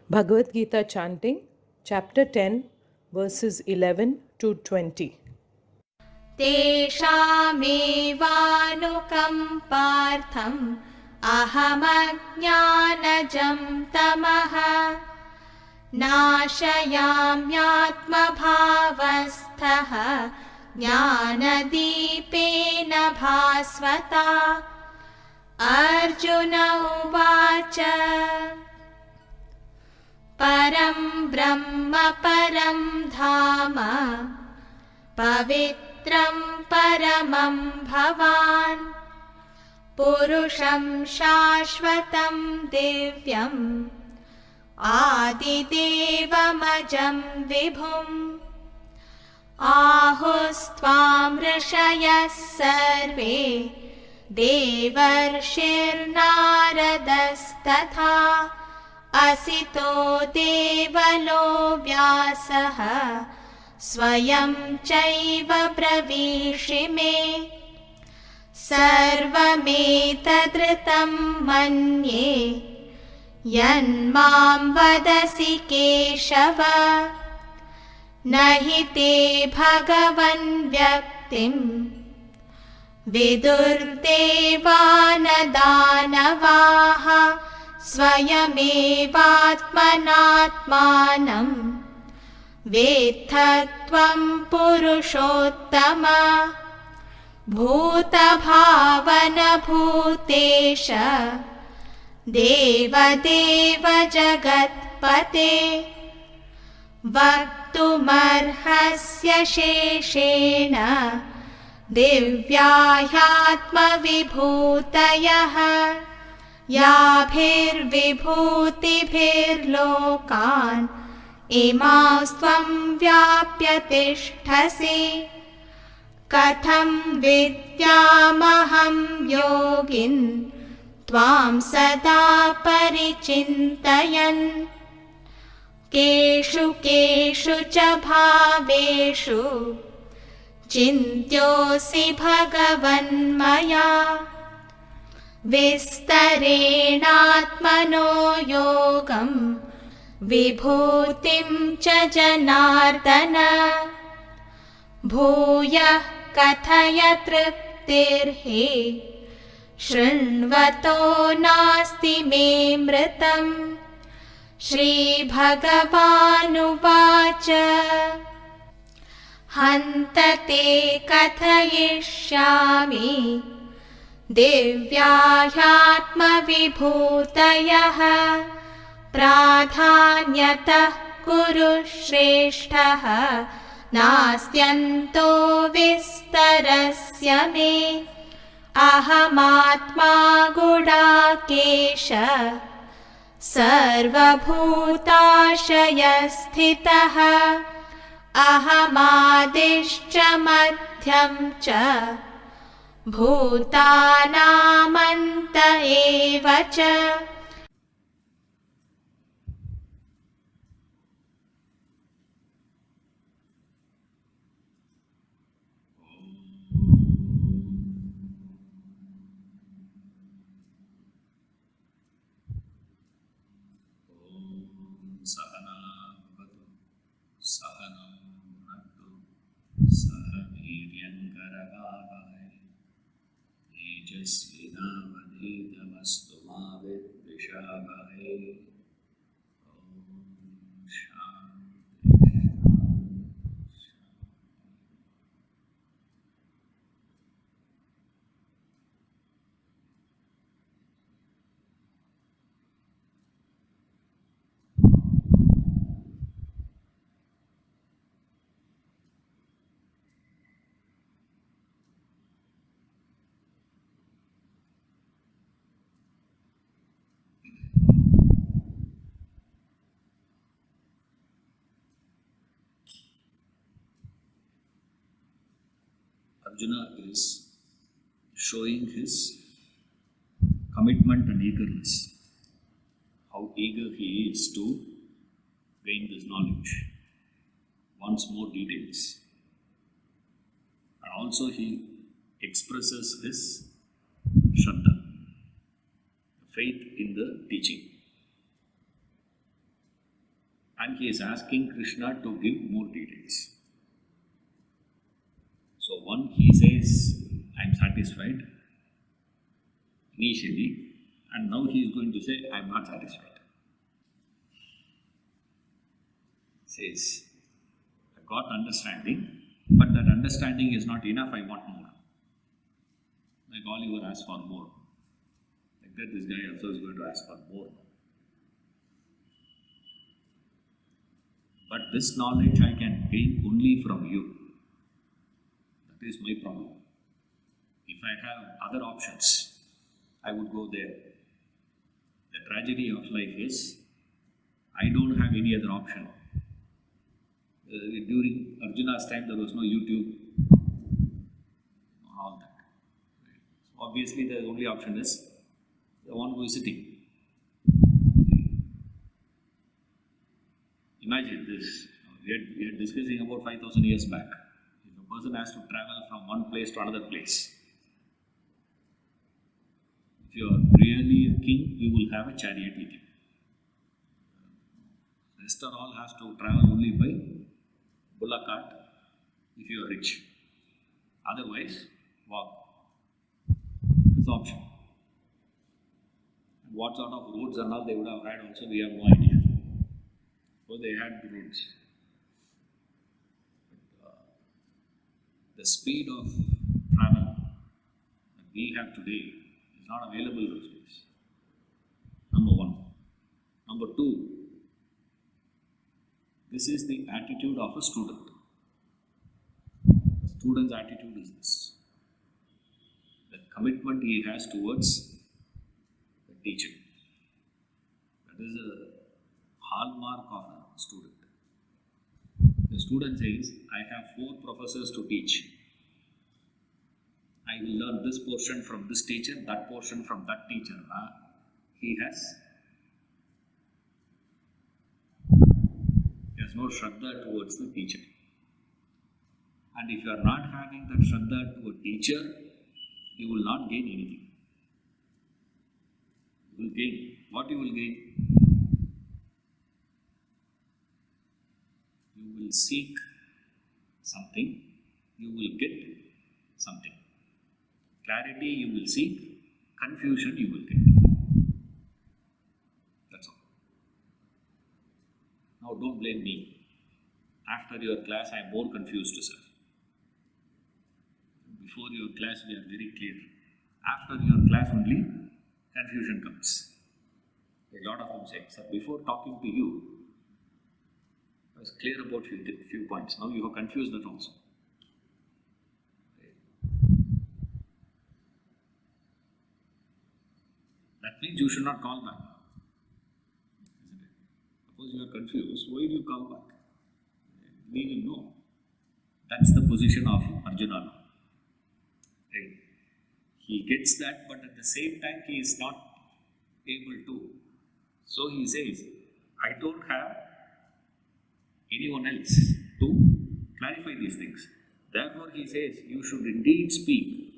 Bhagavad Gita chanting, chapter 10, verses 11 to 20. तेषामेवानुकम्पार्थम् अहमज्ञानजं तमः नाशयाम्यात्मभावस्थः ज्ञानदीपेन भास्वता। अर्जुन उवाच परं ब्रह्म परं धाम पवित्रं परमं भवान् पुरुषं शाश्वतं दिव्यम् आदिदेवमजं विभुम् आहुस्त्वां ऋषयः सर्वे देवर्षिर्नारदस्तथा असितो देवलो व्यासः स्वयं चैव ब्रवीषि मे सर्वमेतदृतं मन्ये यन्मां वदसि केशव न हि ते भगवन् व्यक्तिं विदुर्देवान् दानवाः स्वयमेवात्मनात्मानं वेत्थत्वं पुरुषोत्तम भूतभावनभूतेश देवदेव जगत्पते वक्तुमर्हस्य शेषेण दिव्या ह्यात्मविभूतयः याभिर्विभूतिभिर्लोकान् इमास्त्वं व्याप्य तिष्ठसि कथं विद्यामहं योगिन् त्वां सदा परिचिन्तयन् केषु केषु च भावेषु चिन्त्योऽसि भगवन्मया विस्तरेणात्मनो योगं विभूतिं च जनार्दन भूयः कथय तृप्तिर्हि शृण्वतो नास्ति मे मृतम्। श्रीभगवानुवाच हन्त ते कथयिष्यामि दिव्या ह्यात्मविभूतयः प्राधान्यतः कुरु श्रेष्ठः नास्त्यन्तो विस्तरस्य मे अहमात्मा गुडाकेश सर्वभूताशयस्थितः अहमादिश्च मध्यं च भूतानामन्त एव च। सहनं भुनक्तु सह वीर्यङ्करवावहै तेजस्विनावधीतमस्तु मा विद्विषावहै। ॐ शान्ति। Arjuna is showing his commitment and eagerness, how eager he is to gain this knowledge, wants more details, and also he expresses his Shraddha, faith in the teaching. and he is asking Krishna to give more details. So one, he says, I am satisfied initially, and now he is going to say, I am not satisfied. Says, I got understanding, but that understanding is not enough, I want more. Like Oliver asked for more. Like that, this guy also is going to ask for more. But this knowledge I can gain only from you. That is my problem. If I have other options, I would go there. The tragedy of life is, I don't have any other option. During Arjuna's time, there was no YouTube, all that. So obviously, the only option is the one who is sitting. Imagine this. We are discussing about 5,000 years back. If a person has to travel from one place to another place, if you are really a king, you will have a chariot with you. The rest of all has to travel only by bullock cart if you are rich. Otherwise, walk. That's the option. And what sort of roads and all they would have had also, we have no idea. So they had the roads. But, the speed of travel that we have today is not available those days. Number one. Number two, this is the attitude of a student. The student's attitude is this. The commitment he has towards the teacher. That is a hallmark of a student. The student says, I have 4 professors to teach. I will learn this portion from this teacher, that portion from that teacher. He has no Shraddha towards the teacher. And if you are not having that Shraddha to a teacher, you will not gain anything. You will gain. What you will gain? You will seek something, you will get something. Clarity you will seek, confusion you will get. That's all. Now don't blame me. After your class I am more confused, sir. Before your class we are very clear. After your class only confusion comes. A lot of them say, sir, before talking to you, I was clear about few points. Now you have confused that also. That means you should not call back. Isn't it? Suppose you are confused, why do you call back? We will know. That's the position of Arjuna now. Right? He gets that, but at the same time he is not able to. So he says, I don't have anyone else to clarify these things. Therefore he says, you should indeed speak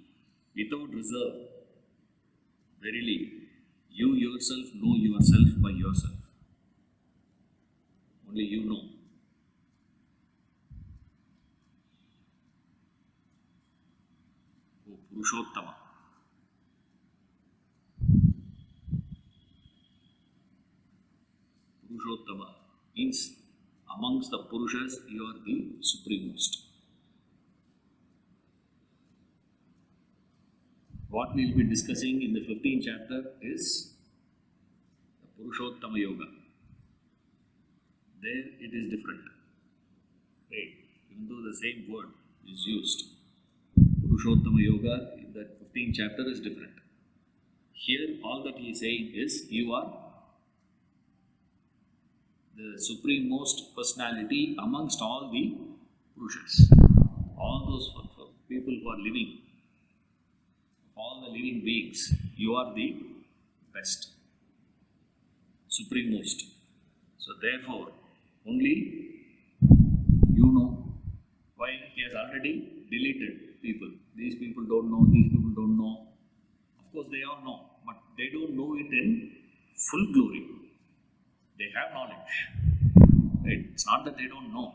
without reserve. Verily, you yourself know yourself by yourself. Only you know. O Purushottama. Purushottama means amongst the Purushas, you are the supremost. What we will be discussing in the 15th chapter is the Purushottama Yoga. There it is different. Right? Even though the same word is used, Purushottama Yoga in that 15th chapter is different. Here all that he is saying is, you are the supremost personality amongst all the Purushas. All those people who are living, all the living beings, you are the best, supremost. So therefore, only you know. Why? He has already deleted people. These people don't know, these people don't know. Of course they all know, but they don't know it in full glory. They have knowledge. Right? It's not that they don't know.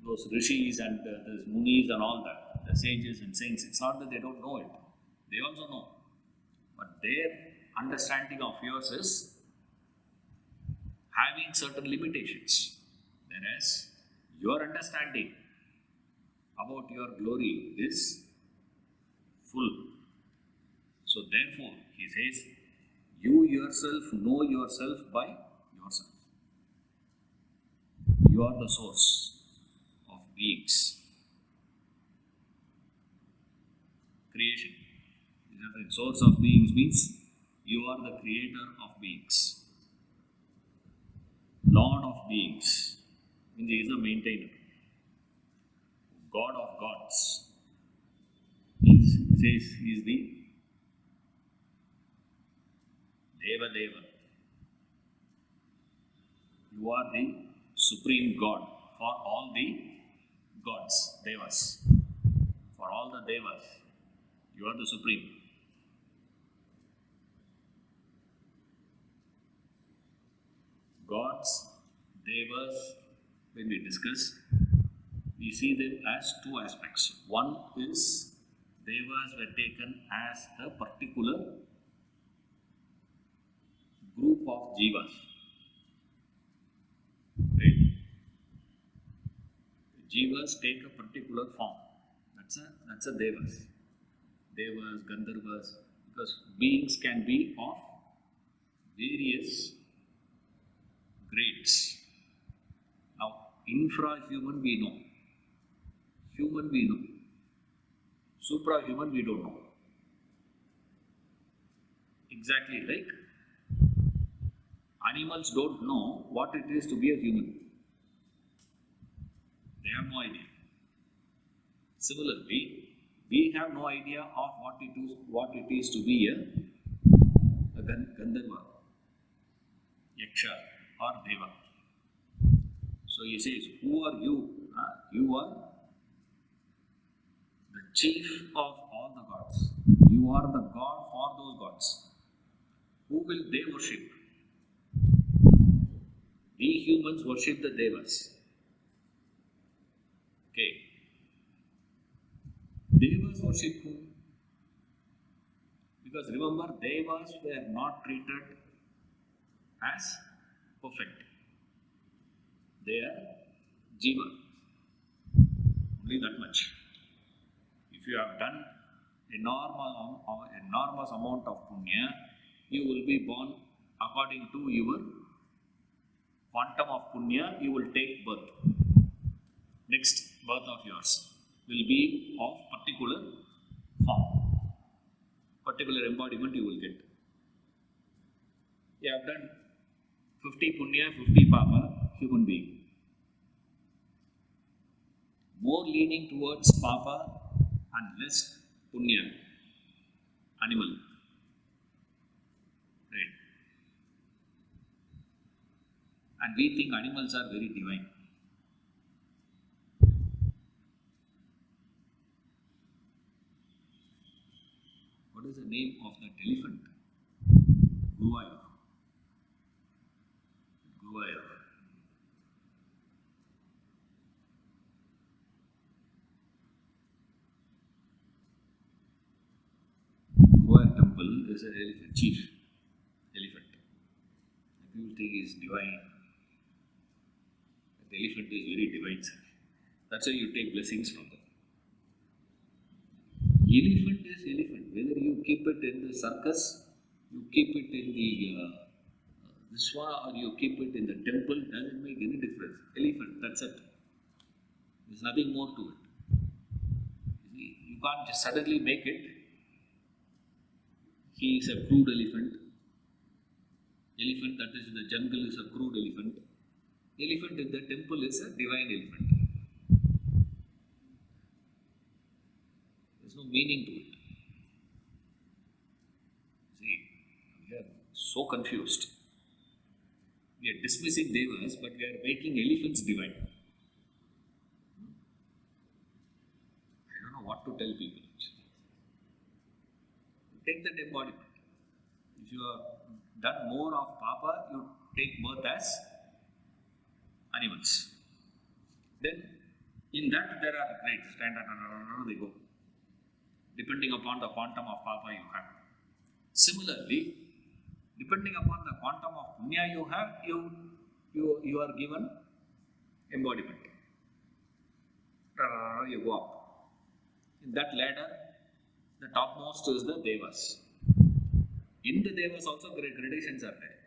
Those rishis and those munis and all that, the sages and saints, it's not that they don't know it. They also know. But their understanding of yours is having certain limitations. Whereas your understanding about your glory is full. So therefore, he says, you yourself know yourself by yourself. You are the source of beings. Creation. Source of beings means you are the creator of beings. Lord of beings means he is the maintainer. God of gods means says he is the Deva Deva. You are the supreme God for all the gods, devas. For all the devas, you are the supreme. Gods, devas, when we discuss, we see them as two aspects. One is devas were taken as a particular group of jivas. Right? Jivas take a particular form. That's a devas. Devas, Gandharvas, because beings can be of various grades. Now, infra-human we know. Human we know. Supra-human we don't know. Exactly like animals don't know what it is to be a human. They have no idea. Similarly, we have no idea of what it is to be a Gandharva, Yaksha or Deva. So he says, who are you? You are the chief of all the gods. You are the God for those gods. Who will they worship? We humans worship the Devas. Okay. Devas worship whom? Because remember, Devas were not treated as perfect. They are Jiva. Only that much. If you have done enormous amount of punya, you will be born according to your quantum of punya, you will take birth. Next birth of yours will be of particular form, particular embodiment you will get. You have done 50 punya, 50 papa, human being. More leaning towards papa and less punya, animal. Right? And we think animals are very divine. What is the name of that elephant? Guruvayur. Guruvayur. Guruvayur temple is an elephant, chief elephant. People think he is divine. The elephant is very divine. That's why you take blessings from them. Elephant is elephant. Whether you keep it in the circus, you keep it in the Vishwa, or you keep it in the temple, doesn't make any difference. Elephant, that's it. There's nothing more to it. You can't just suddenly make it. He is a crude elephant. Elephant that is in the jungle is a crude elephant. Elephant in the temple is a divine elephant. There's no meaning to it. See, we are so confused. We are dismissing devas, but we are making elephants divine. I don't know what to tell people. Take that embodiment. If you have done more of papa, you take birth as animals. Then in that there are grades, they go, depending upon the quantum of papa you have. Similarly, depending upon the quantum of punya you have, you are given embodiment. You go up. In that ladder, the topmost is the devas. In the devas also gradations are there.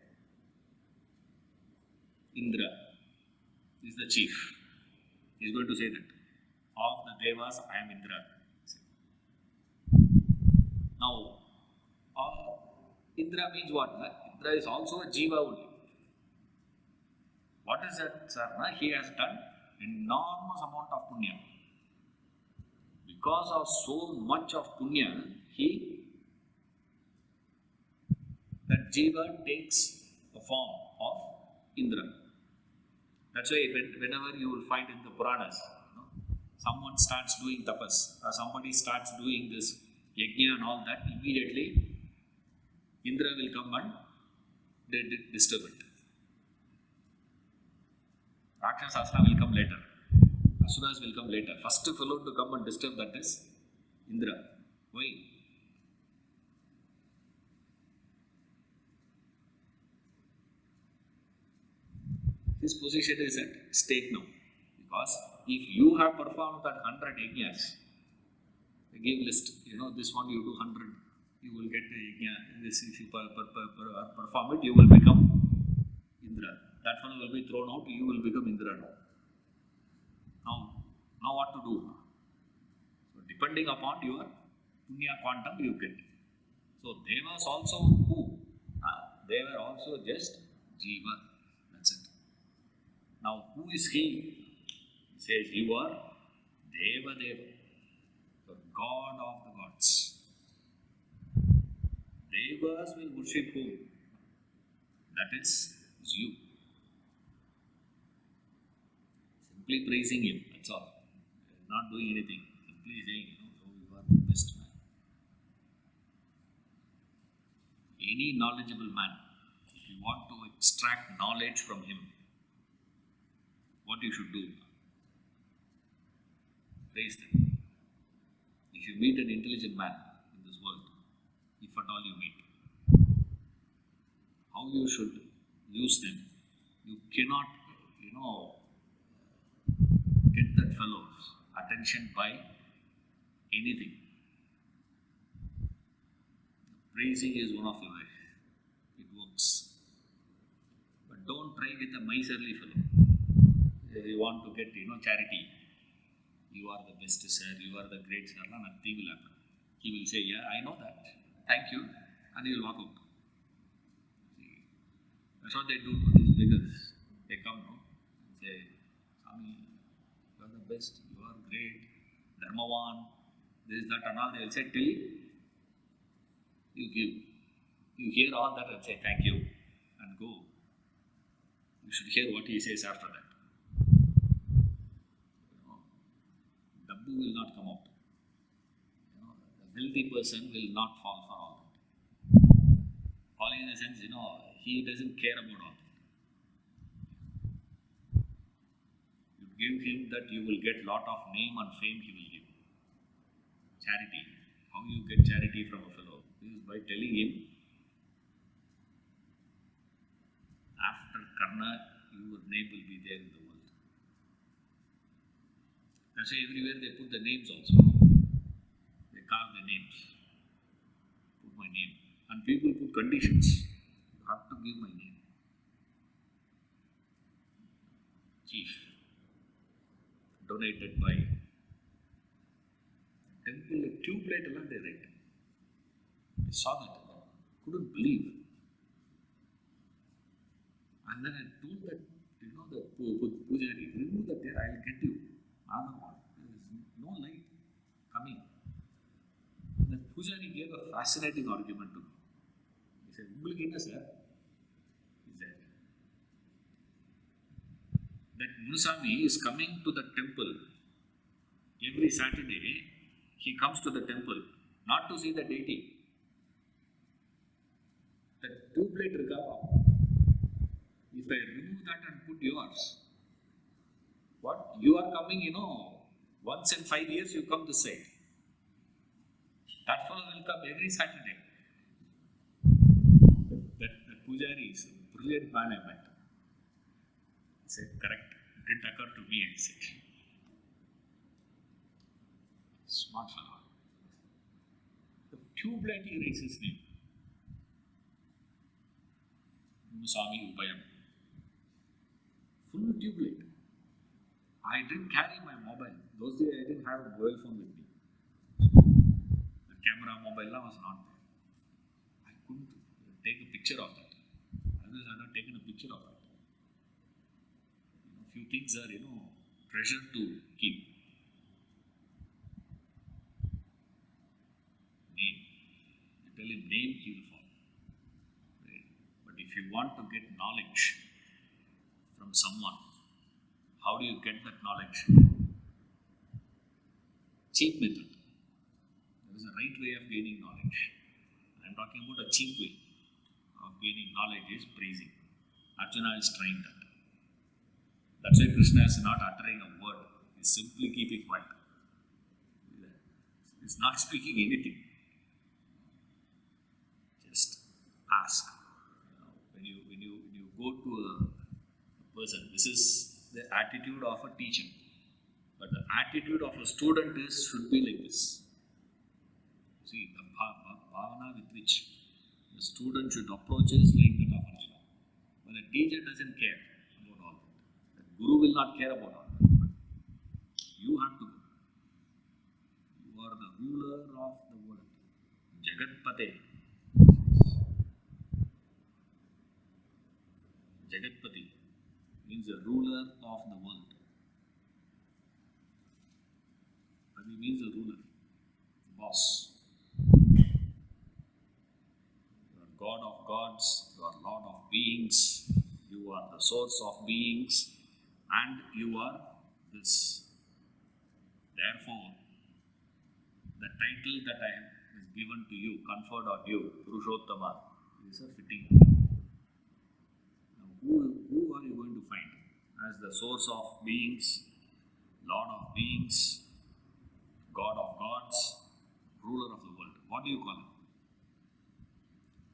Indra is the chief. He is going to say that of the devas I am Indra. Now, Indra means what? Indra is also a jiva only. What is that, sir? He has done enormous amount of punya. Because of so much of punya, that jiva takes the form of Indra. That's why whenever you will find in the Puranas, someone starts doing tapas, or somebody starts doing this yajna and all that, immediately Indra will come and disturb it. Rakshasasana will come later. Asuras will come later. First fellow to come and disturb that is Indra. Why? His position is at stake now. Because if you have performed that 100 yajnas, they give list, this one you do 100, you will get a yajna. This, if you perform it, you will become Indra. That one will be thrown out, you will become Indra now. Now what to do? So depending upon your punya quantum you get. So devas also who? They were also just jiva. That's it. Now who is he? He says you are Deva Deva, the God of the gods. Devas will worship whom? That is you. Simply praising him, that's all. Not doing anything. Simply saying, you are the best man. Any knowledgeable man, if you want to extract knowledge from him, what you should do? Praise them. If you meet an intelligent man in this world, if at all you meet, how you should use them? You cannot, get that fellow's attention by anything. Praising is one of the ways. It works. But don't try with a miserly fellow. You want to get, charity. You are the best, sir. You are the great, sir. Nothing will happen. He will say, yeah, I know that. Thank you. And he will walk out. See, that's what they do to these beggars. They come, and say, Swami, you are the best. You are great. Dharmavan. This, that, and all. They will say, till you give. You hear all that and say, thank you. And go. You should hear what he says after that. Dabbu will not come out. The wealthy person will not fall for all that. Falling in the sense, he doesn't care about all that. You give him that, you will get lot of name and fame he will give. Charity. How you get charity from a fellow? Is by telling him, after Karna, your name will be there in the world. That's why everywhere they put the names also. They carve the names. Put my name. And people put conditions. You have to give my name. Chief. Donated by temple, tube light alone they write. I saw that. I couldn't believe. And then I told that, the Pujari, remove that there, I will get you. Another one. There is no light coming. The Pujari gave a fascinating argument to me. He said, Umbulkina sir, he said, that Munusami is coming to the temple every Saturday. He comes to the temple not to see the deity. The tube light regard. If I remove that and put yours, What? You are coming, once in 5 years you come this side. That fellow will come every Saturday. That Pujari is a brilliant man I met. He said, correct. It didn't occur to me, I said. Smart fellow. The tube light he raised his name. Musami Upayam. Full tube light. I didn't carry my mobile. Those days I didn't have a mobile phone with me. The camera mobile was not there. I couldn't take a picture of that. Others had not taken a picture of it. Few things are, treasure to keep. Name. You tell him name, he will follow. Right? But if you want to get knowledge from someone, how do you get that knowledge? Cheap method. There is a right way of gaining knowledge. I am talking about a cheap way of gaining knowledge is praising. Arjuna is trying that. That's why Krishna is not uttering a word. He is simply keeping quiet. He is not speaking anything. Just ask. When you go to a person, this is the attitude of a teacher. But the attitude of a student should be like this. See, the bhavana with which the student should approach is like that of Arjuna. But the teacher doesn't care about all that. The guru will not care about all that. But you have to go. You are the ruler of the world. Jagatpate. Jagatpati means the ruler of the world. Pati means the ruler, boss. You are God of gods, you are Lord of beings, you are the source of beings, and you are this. Therefore, the title that I have given to you, conferred on you, Purushottama, is a fitting. Who are you going to find as the source of beings, Lord of beings, God of gods, ruler of the world? What do you call him?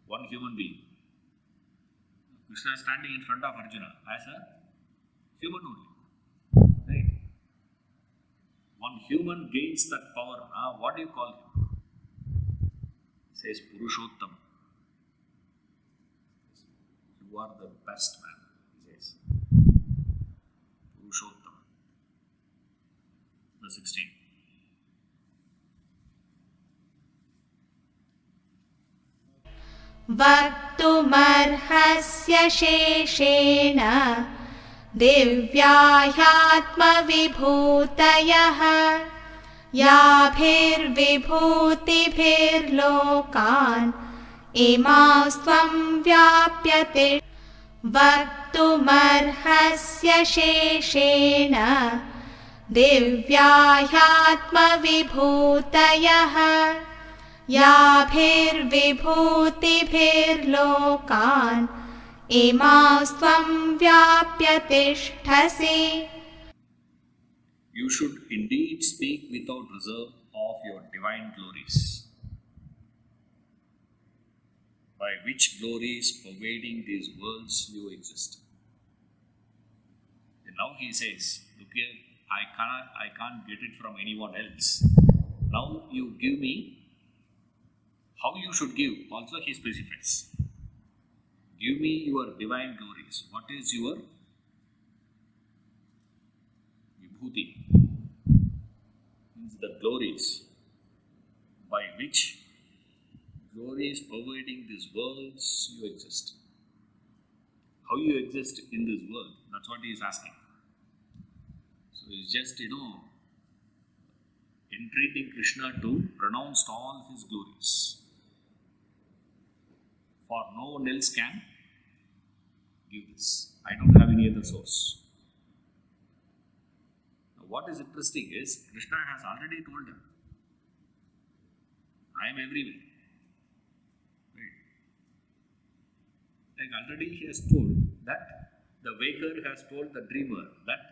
One human being. Krishna is standing in front of Arjuna as a human only. Right? One human gains that power. What do you call him? He says Purushottam. You are the best man, he says. Purushottam. Verse 16. वक्तुमर्हस्य शेषेण दिव्याह्यात्मविभूतयः याभिर्विभूतिभिर्लोकान् इमास्त्वं व्याप्यते वक्तुमर्हस्य शेषेण दिव्याह्यात्मविभूतयः याभिर्विभूतिभिर्लोकान् इमास्त्वं व्याप्य तिष्ठसि. You should indeed speak without reserve of your divine glories, by which glories pervading these worlds you exist. And now he says, look here, I can't get it from anyone else. Now you give me how you should give. Also he specifies. Give me your divine glories. What is your vibhuti? Means the glories by which glories pervading these worlds you exist. How you exist in this world, that's what he is asking. So he's just, entreating Krishna to pronounce all his glories. For no one else can give this. I don't have any other source. Now, what is interesting is Krishna has already told him, I am everywhere. Right? Like already he has told that the waker has told the dreamer that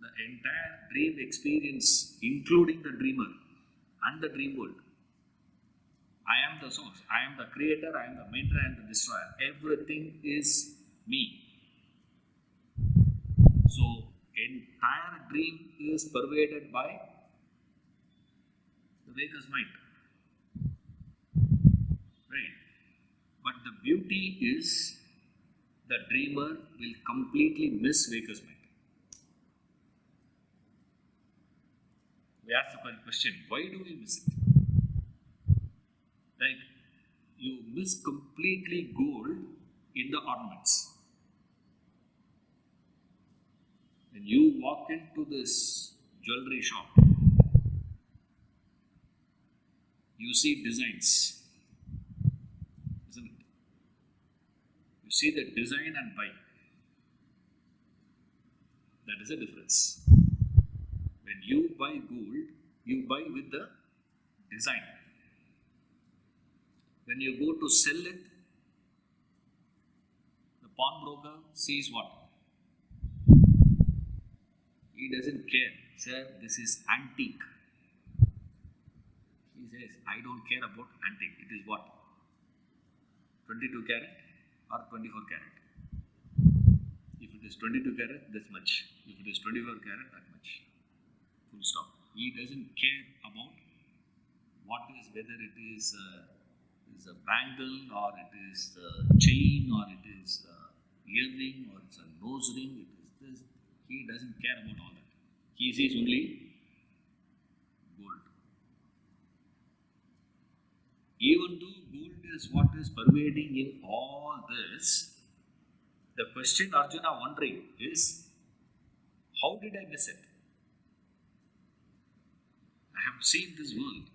the entire dream experience, including the dreamer and the dream world. I am the source, I am the creator, I am the maker, I am the destroyer. Everything is me. So, entire dream is pervaded by the waker's mind. Right? But the beauty is the dreamer will completely miss waker's mind. We ask the question, why do we miss it? Like, you miss completely gold in the ornaments. When you walk into this jewelry shop, you see designs, isn't it? You see the design and buy. That is a difference. When you buy gold, you buy with the design. When you go to sell it, the pawnbroker sees what? He doesn't care. Sir, this is antique. He says, I don't care about antique. It is what? 22 carat or 24 carat. If it is 22 carat, this much. If it is 24 carat, that much. Full stop. He doesn't care about what is, whether it is a bangle or it is a chain or it is a earring or it's a nose ring. It is this. He doesn't care about all that. He sees only gold. Even though gold is what is pervading in all this, the question Arjuna wondering is, how did I miss it? I have seen this world.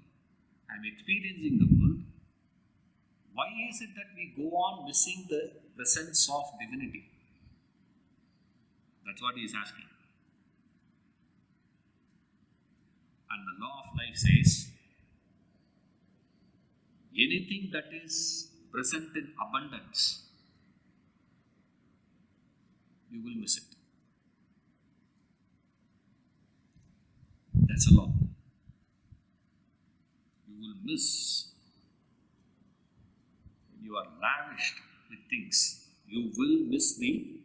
I am experiencing the world. Why is it that we go on missing the presence of divinity? That's what he is asking. And the law of life says, anything that is present in abundance, you will miss it. That's a law. You will miss. When you are lavished with things, you will miss the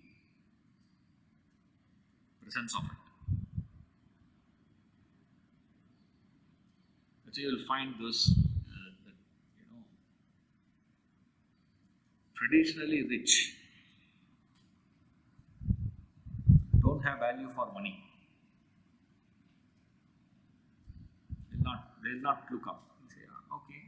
presence of it. So you will find those traditionally rich don't have value for money. They will not look up and say, okay.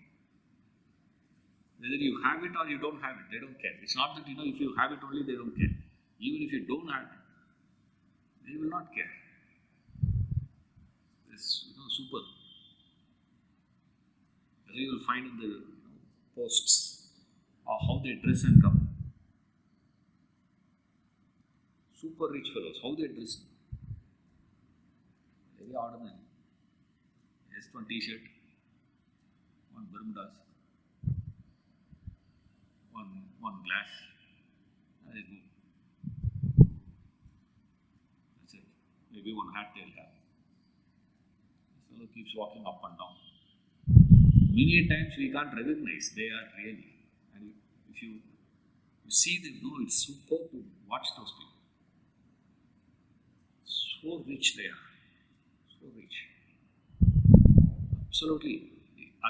Whether you have it or you don't have it, they don't care. It's not that if you have it only, they don't care. Even if you don't have it, they will not care. It's super. As you will find in the posts or how they dress and come. Super rich fellows, how they dress. Very ordinary. Just one t-shirt, one bermudas, one glass, and they go. That's it. Maybe one hat they'll have. This fellow keeps walking up and down. Many times we can't recognize they are really. And if you see them, it's superb to watch those people. So rich they are. So rich. Absolutely.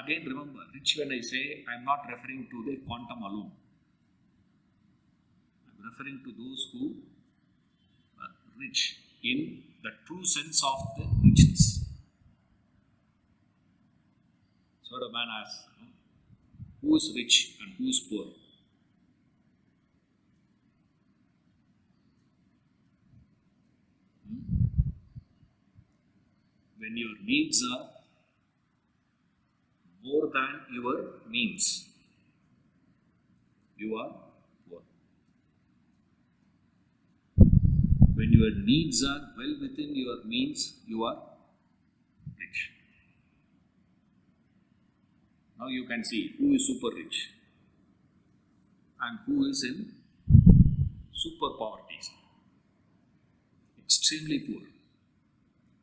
Again, remember, rich when I say, I am not referring to the quantum alone. I am referring to those who are rich in the true sense of the richness. So the man asks, who is rich and who is poor? When your needs are more than your means, you are poor. When your needs are well within your means, you are rich. Now you can see who is super rich and who is in super poverty, extremely poor.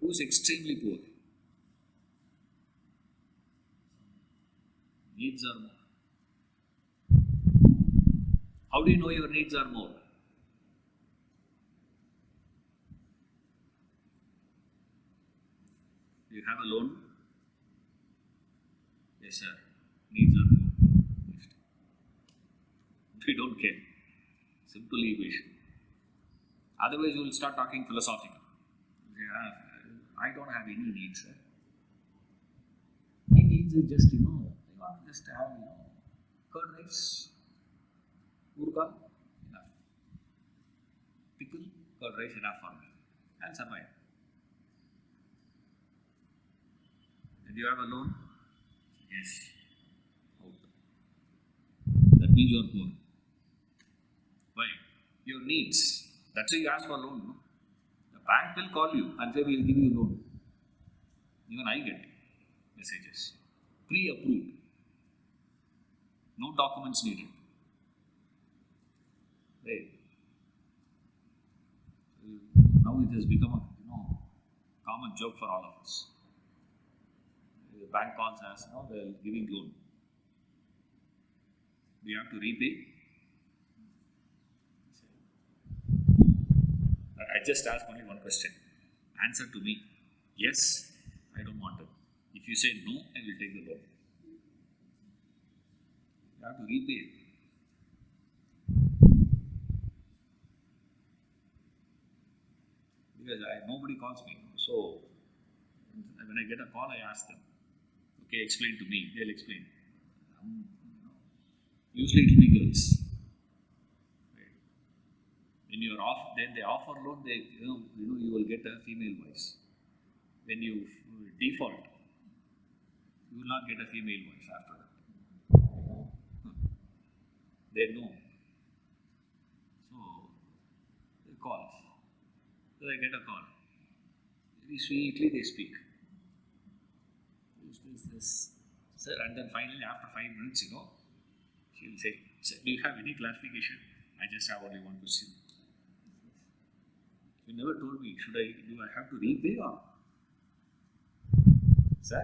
Who's extremely poor? Needs are more. How do you know your needs are more? Do you have a loan? Yes, sir. Needs are more. We don't care. Simple equation. Otherwise, you will start talking philosophical. Yeah, I don't have any needs, sir. My needs is just, I want to just have, curd rice, urga, enough. Pickle, curd rice, enough for me. I'll survive. And you have a loan? Yes. Okay. That means you are poor. Why? Your needs. That's why you ask for loan. No? The bank will call you and say, we'll give you loan. Even I get messages. Pre-approved. No documents needed. Right. Now it has become a common joke for all of us. The bank calls us, they're giving loan. Do you have to repay? I just ask only one question. Answer to me. Yes, I don't want it. If you say no, I will take the loan. You have to repay it. Because nobody calls me. So, when I get a call, I ask them. Okay, explain to me. They'll explain. Usually it will be girls. When you are off, then they offer loan. You will get a female voice. When you default, you will not get a female voice after that. They know. So they call. So I get a call. Very sweetly they speak. This. Sir, and then finally after 5 minutes, she will say, sir, do you have any clarification? I just have only one question. You never told me, do I have to repay or? Sir?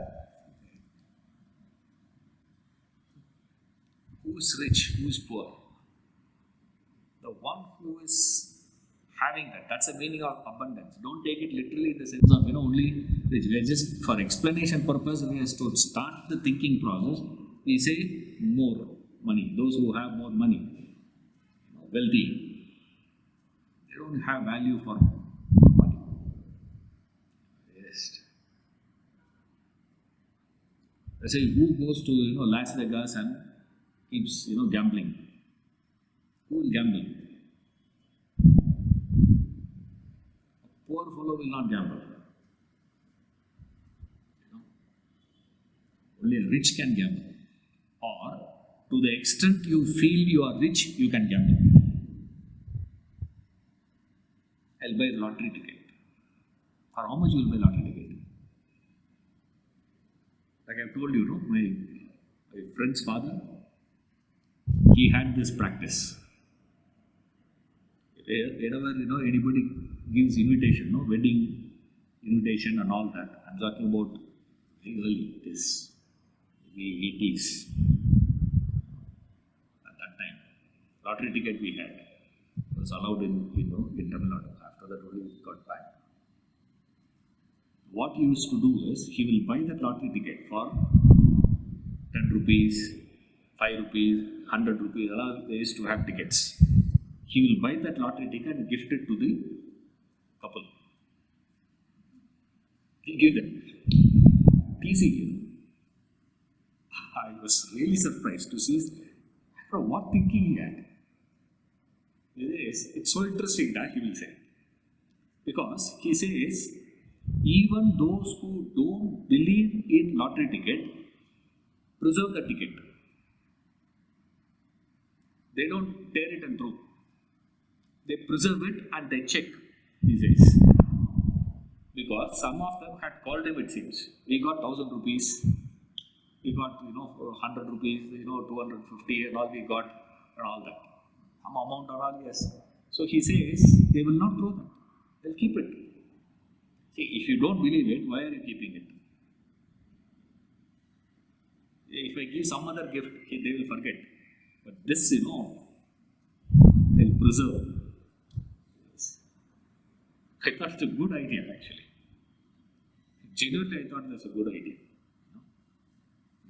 Who's rich? Who's poor? The one who is having that. That's the meaning of abundance. Don't take it literally in the sense of, only rich. We are just, for explanation purpose, we have to start the thinking process. We say more money. Those who have more money, wealthy, they don't have value for money. Yes. I say, who goes to Las Vegas and keeps gambling? Who will gamble? A poor fellow will not gamble. Only a rich can gamble. Or to the extent you feel you are rich, you can gamble. I'll buy a lottery ticket. For how much you will buy lottery ticket? Like I've told you, my friend's father, he had this practice. Whenever anybody gives invitation, wedding invitation and all that, I'm talking about very early, this maybe 80s. At that time, lottery ticket we had was allowed in Tamil Nadu. After that, only it got banned. What he used to do is, he will buy that lottery ticket for 10 rupees, 5 rupees, 100 rupees. They used to have tickets. He will buy that lottery ticket and gift it to the couple. He gave them. Teasing, I was really surprised to see what thinking he had. It's so interesting that he will say. Because he says, even those who don't believe in lottery ticket, preserve the ticket. They don't tear it and throw. They preserve it and they check, he says. Because some of them had called him, it seems. We got 1,000 rupees. We got, 100 rupees, 250 and all we got and all that. Some amount or all, yes. So he says, they will not throw that. They'll keep it. See, if you don't believe it, why are you keeping it? If I give some other gift, they will forget. But this, they'll preserve. I thought it's a good idea, actually. Genuinely, I thought that's a good idea.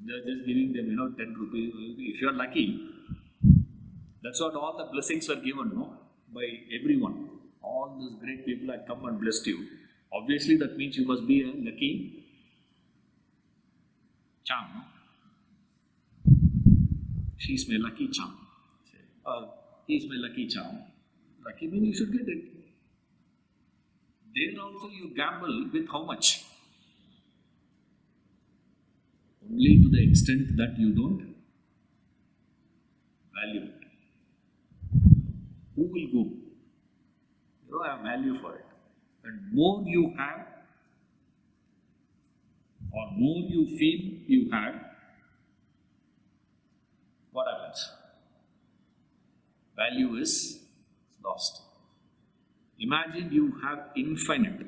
They're just giving them, 10 rupees. If you're lucky, that's what all the blessings were given, by everyone. All those great people had come and blessed you. Obviously, that means you must be a lucky charm, no? She's my lucky charm. He's my lucky charm. Lucky means you should get it. There also you gamble with how much? Only to the extent that you don't value it. Who will go? You don't have value for it. And more you have, or more you feel you have, what happens? Value is lost. Imagine you have infinite.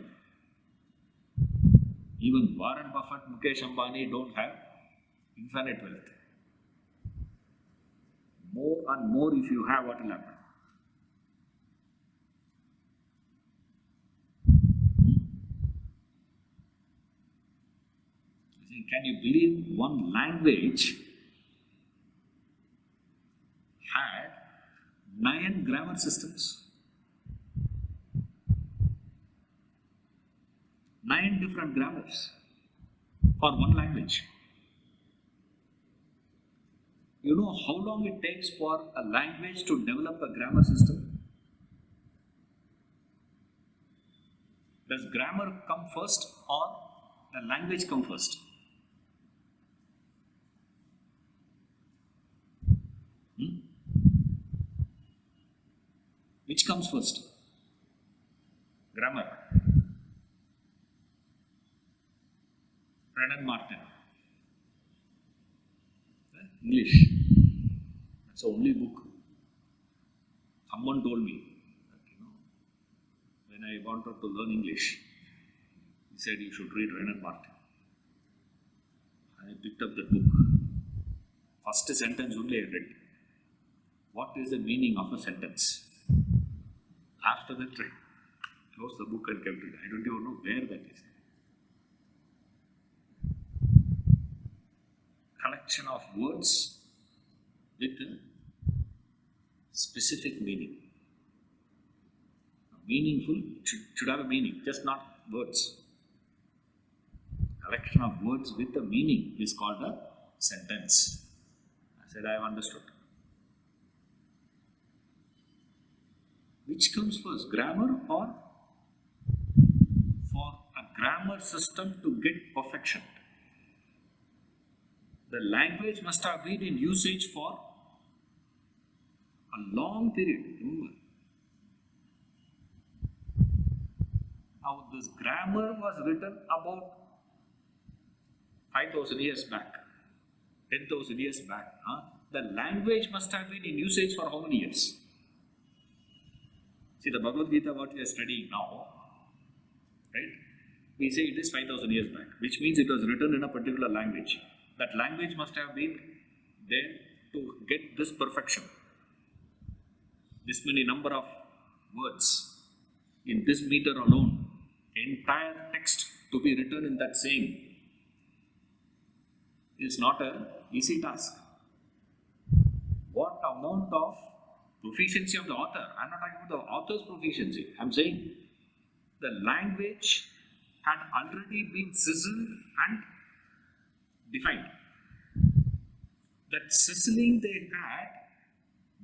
Even Warren Buffett, Mukesh Ambani don't have infinite wealth. More and more if you have, what will happen? Can you believe one language had 9 grammar systems? 9 different grammars for one language. You know how long it takes for a language to develop a grammar system? Does grammar come first or the language come first? Which comes first? Grammar. Brennan Martin. English. That's the only book. Someone told me that, when I wanted to learn English, he said you should read Brennan Martin. I picked up that book. First sentence only I read. What is the meaning of a sentence? After that, I closed the book and kept it. I don't even know where that is. Collection of words with a specific meaning. Meaningful should have a meaning, just not words. Collection of words with a meaning is called a sentence. I said, I have understood. Which comes first, grammar or for a grammar system to get perfection? The language must have been in usage for a long period. Remember. Now this grammar was written about 5,000 years back, 10,000 years back. The language must have been in usage for how many years? See, the bhagavadgita, what we are studying now, right? We say it is 5,000 years back, which means it was written in a particular language. That language must have been there to get this perfection. This many number of words in this meter alone, entire text to be written in that same is not an easy task. What amount of proficiency of the author? I'm not talking about the author's proficiency. I'm saying the language had already been sizzled and defined. That sizzling they had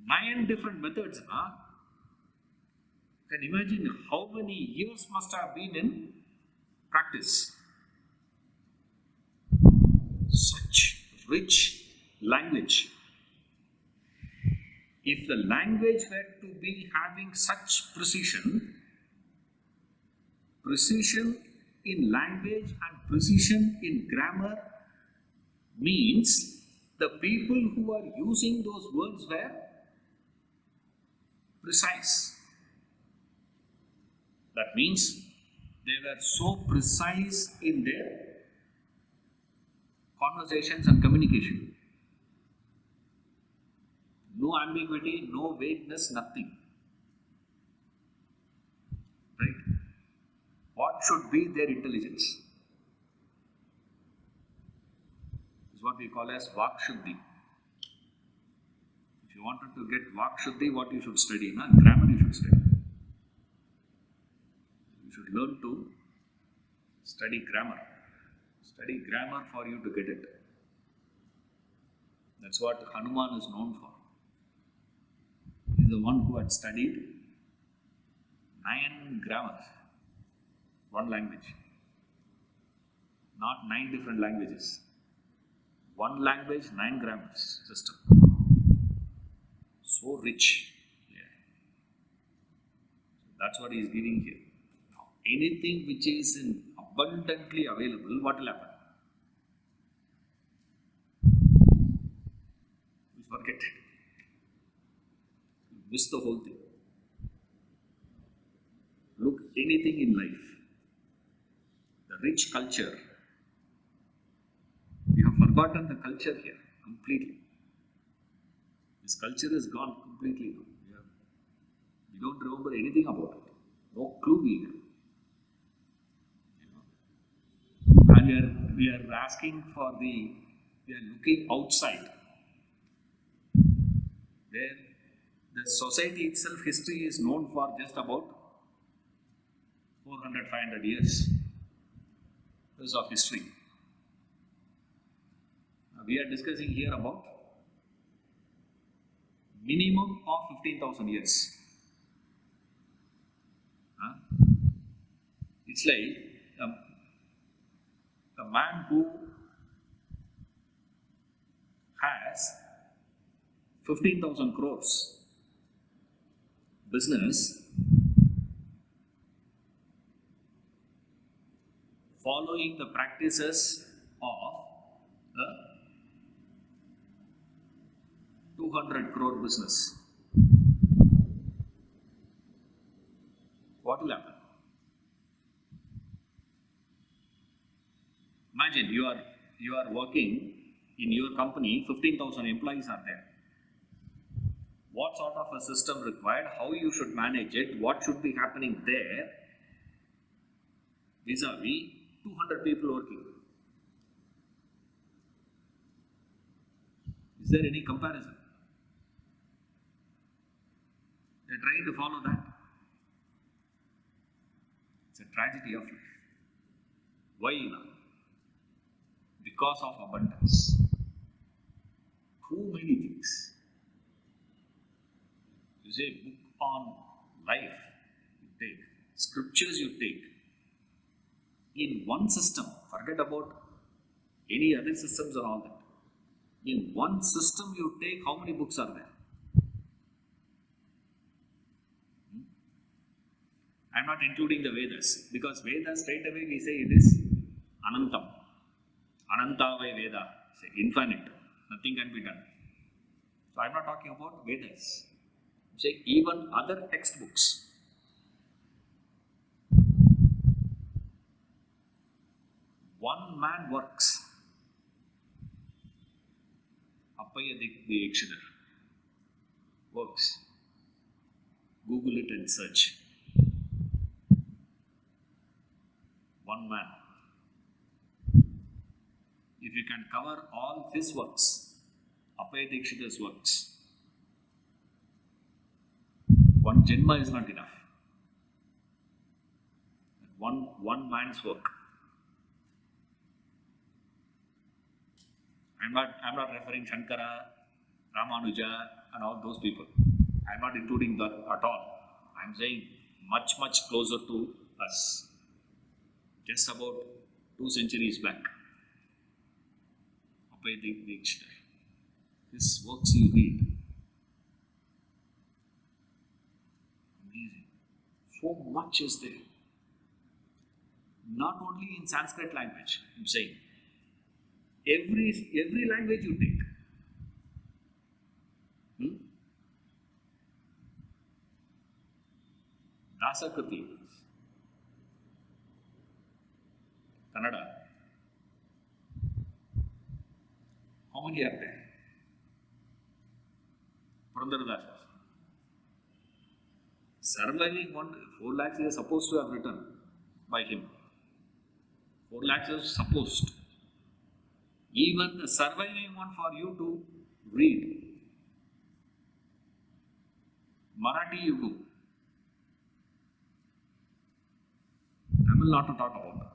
9 different methods. Can you imagine how many years must have been in practice? Such rich language. If the language were to be having such precision in language and precision in grammar means the people who are using those words were precise. That means They were so precise in their conversations and communication. No ambiguity, no vagueness, nothing. Right? What should be their intelligence? Is what we call as Vakshuddhi. If you wanted to get Vakshuddhi, what you should study? Grammar you should study. You should learn to study grammar. Study grammar for you to get it. That's what Hanuman is known for. He's the one who had studied 9 grammars, one language. Not 9 different languages. One language, 9 grammars system. So rich. Yeah. That's what he is giving here. Now, anything which is abundantly available, what will happen? We forget it. We miss the whole thing. Look, anything in life, the rich culture, we have forgotten the culture here completely. This culture is gone completely. We don't remember anything about it. No clue we have. And we are asking for we are looking outside, where the society itself, history is known for just about 400, 500 years. Years of history. We are discussing here about minimum of 15,000 years. It's like a man who has 15,000 crores business following the practices of a 200 crore business. What will happen? Imagine you are working in your company, 15,000 employees are there. What sort of a system required? How you should manage it? What should be happening there? Vis-a-vis 200 people working. Is there any comparison? They're trying to follow that. It's a tragedy of life. Why now? Because of abundance. Too many things. You say book on life, you take. Scriptures you take. In one system, forget about any other systems or all that. In one system you take, how many books are there? I am not including the Vedas, because Vedas straight away we say it is Anantam. Ananta vai Veda, say infinite, nothing can be done. So I am not talking about Vedas. I am saying even other textbooks. One man works. Appaya Dikshidhar works. Google it and search. One man. If you can cover all his works, Appaya Dikshidhar's works, one Janma is not enough. One man's work. I'm not referring Shankara, Ramanuja and all those people. I'm not including that at all. I'm saying much closer to us. Just about 2 centuries back. Appaya Dikshidhar. His works you read. Amazing. So much is there. Not only in Sanskrit language, I'm saying. Every language you take. Dasakriti. Kannada. How many are there? Purandaradasa. Surviving 4 lakhs is supposed to have written by him. 4 lakhs is supposed. Even the surviving one for you to read. Marathi you do. Tamil not to talk about.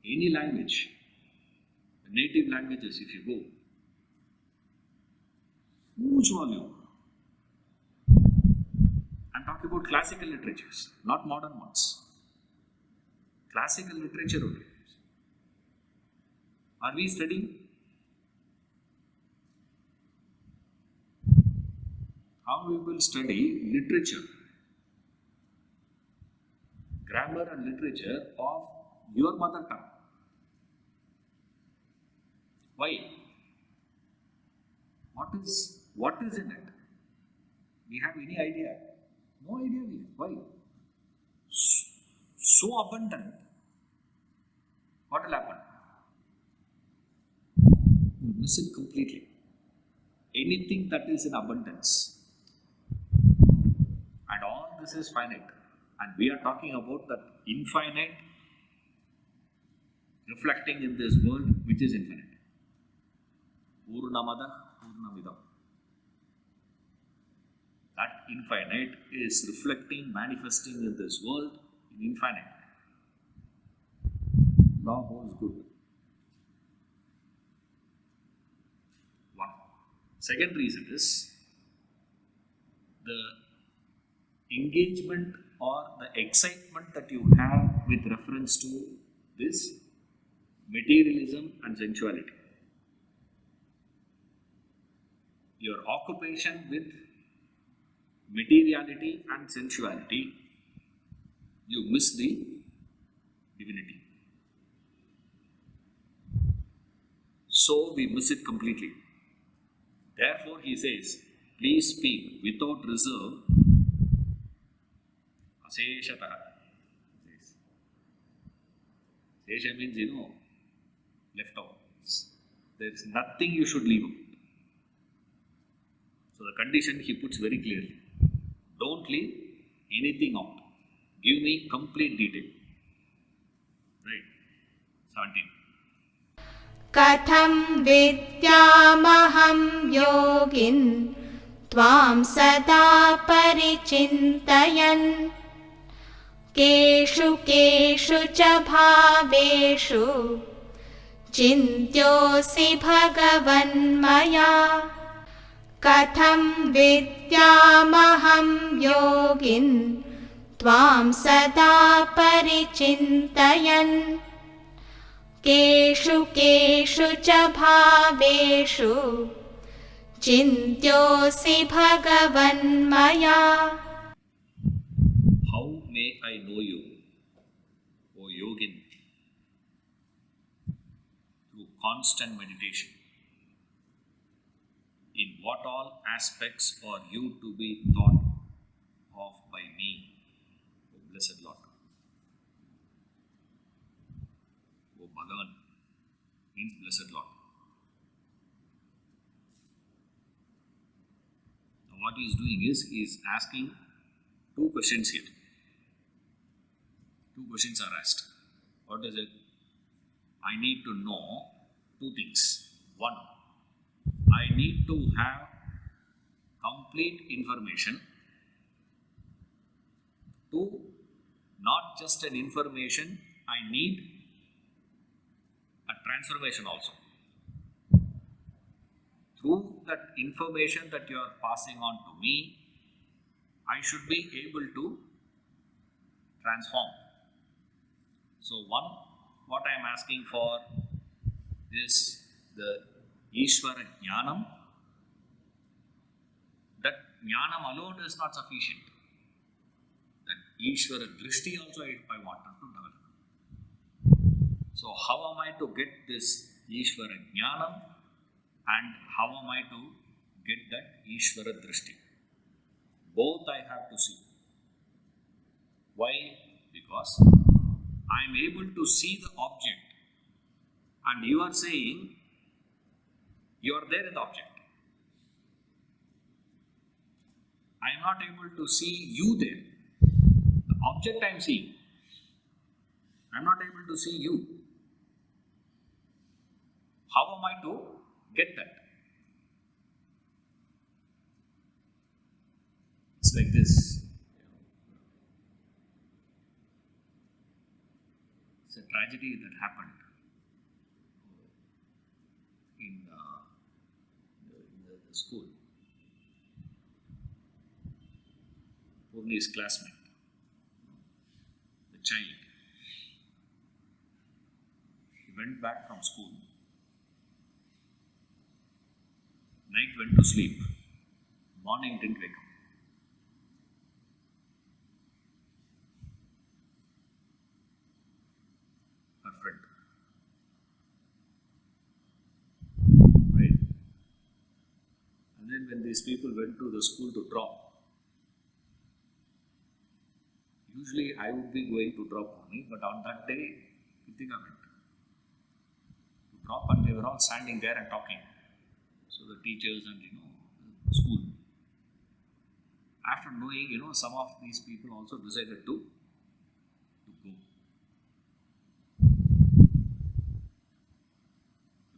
Any language, the native languages, if you go, huge volume. I'm talking about classical literatures, not modern ones. Classical literature only. Are we studying? How we will study literature, grammar and literature of your mother tongue? Why? What is in it? We have any idea? No idea. Why? So abundant. What will happen? You miss it completely. Anything that is in abundance. And all this is finite. And we are talking about that infinite reflecting in this world which is infinite. Purnamada Purnamidam. That infinite is reflecting, manifesting in this world in infinite. Law holds good. One. Second reason is the engagement or the excitement that you have with reference to this materialism and sensuality. Your occupation with materiality and sensuality, you miss the divinity. So we miss it completely. Therefore, he says, please speak without reserve. Aseshataha. Asesha means, left out. There is nothing you should leave out. So the condition he puts very clearly. Don't leave anything out. Give me complete detail. Right? 17. कथं विद्यामहं योगिन् त्वां सदा परिचिन्तयन् केषु केषु च भावेषु चिन्त्योऽसि भगवन्मया कथं विद्यामहं योगिन् त्वां सदा परिचिन्तयन् केषु केषु च भावेषु चिन्त्योऽसि भगवन्मया. How may I know you, O yogin? Through constant meditation. In what all aspects are you to be thought of by me, O blessed Lord? O Bhagavan means blessed Lord. Now what he is doing is, he is asking two questions here. Two questions are asked. What is it? I need to know two things. One, I need to have complete information. Two, not just an information, I need a transformation also. Through that information that you are passing on to me, I should be able to transform. So one, what I am asking for is the Ishvara Jnanam. That Jnanam alone is not sufficient. That Ishvara Drishti also I want to develop. So how am I to get this Ishvara Jnanam and how am I to get that Ishvara Drishti? Both I have to see. Why because I am able to see the object, and you are saying you are there in the object. I am not able to see you there. The object I am seeing. I am not able to see you. How am I to get that? It's like this. It's a tragedy that happened in the school. Purni's classmate, the child, he went back from school. Night went to sleep. Morning didn't wake up. Her friend. Right. And then when these people went to the school to drop, usually I would be going to drop Purni, but on that day, Kritika went to drop, and they were all standing there and talking. So the teachers and the school. After knowing, some of these people also decided to go.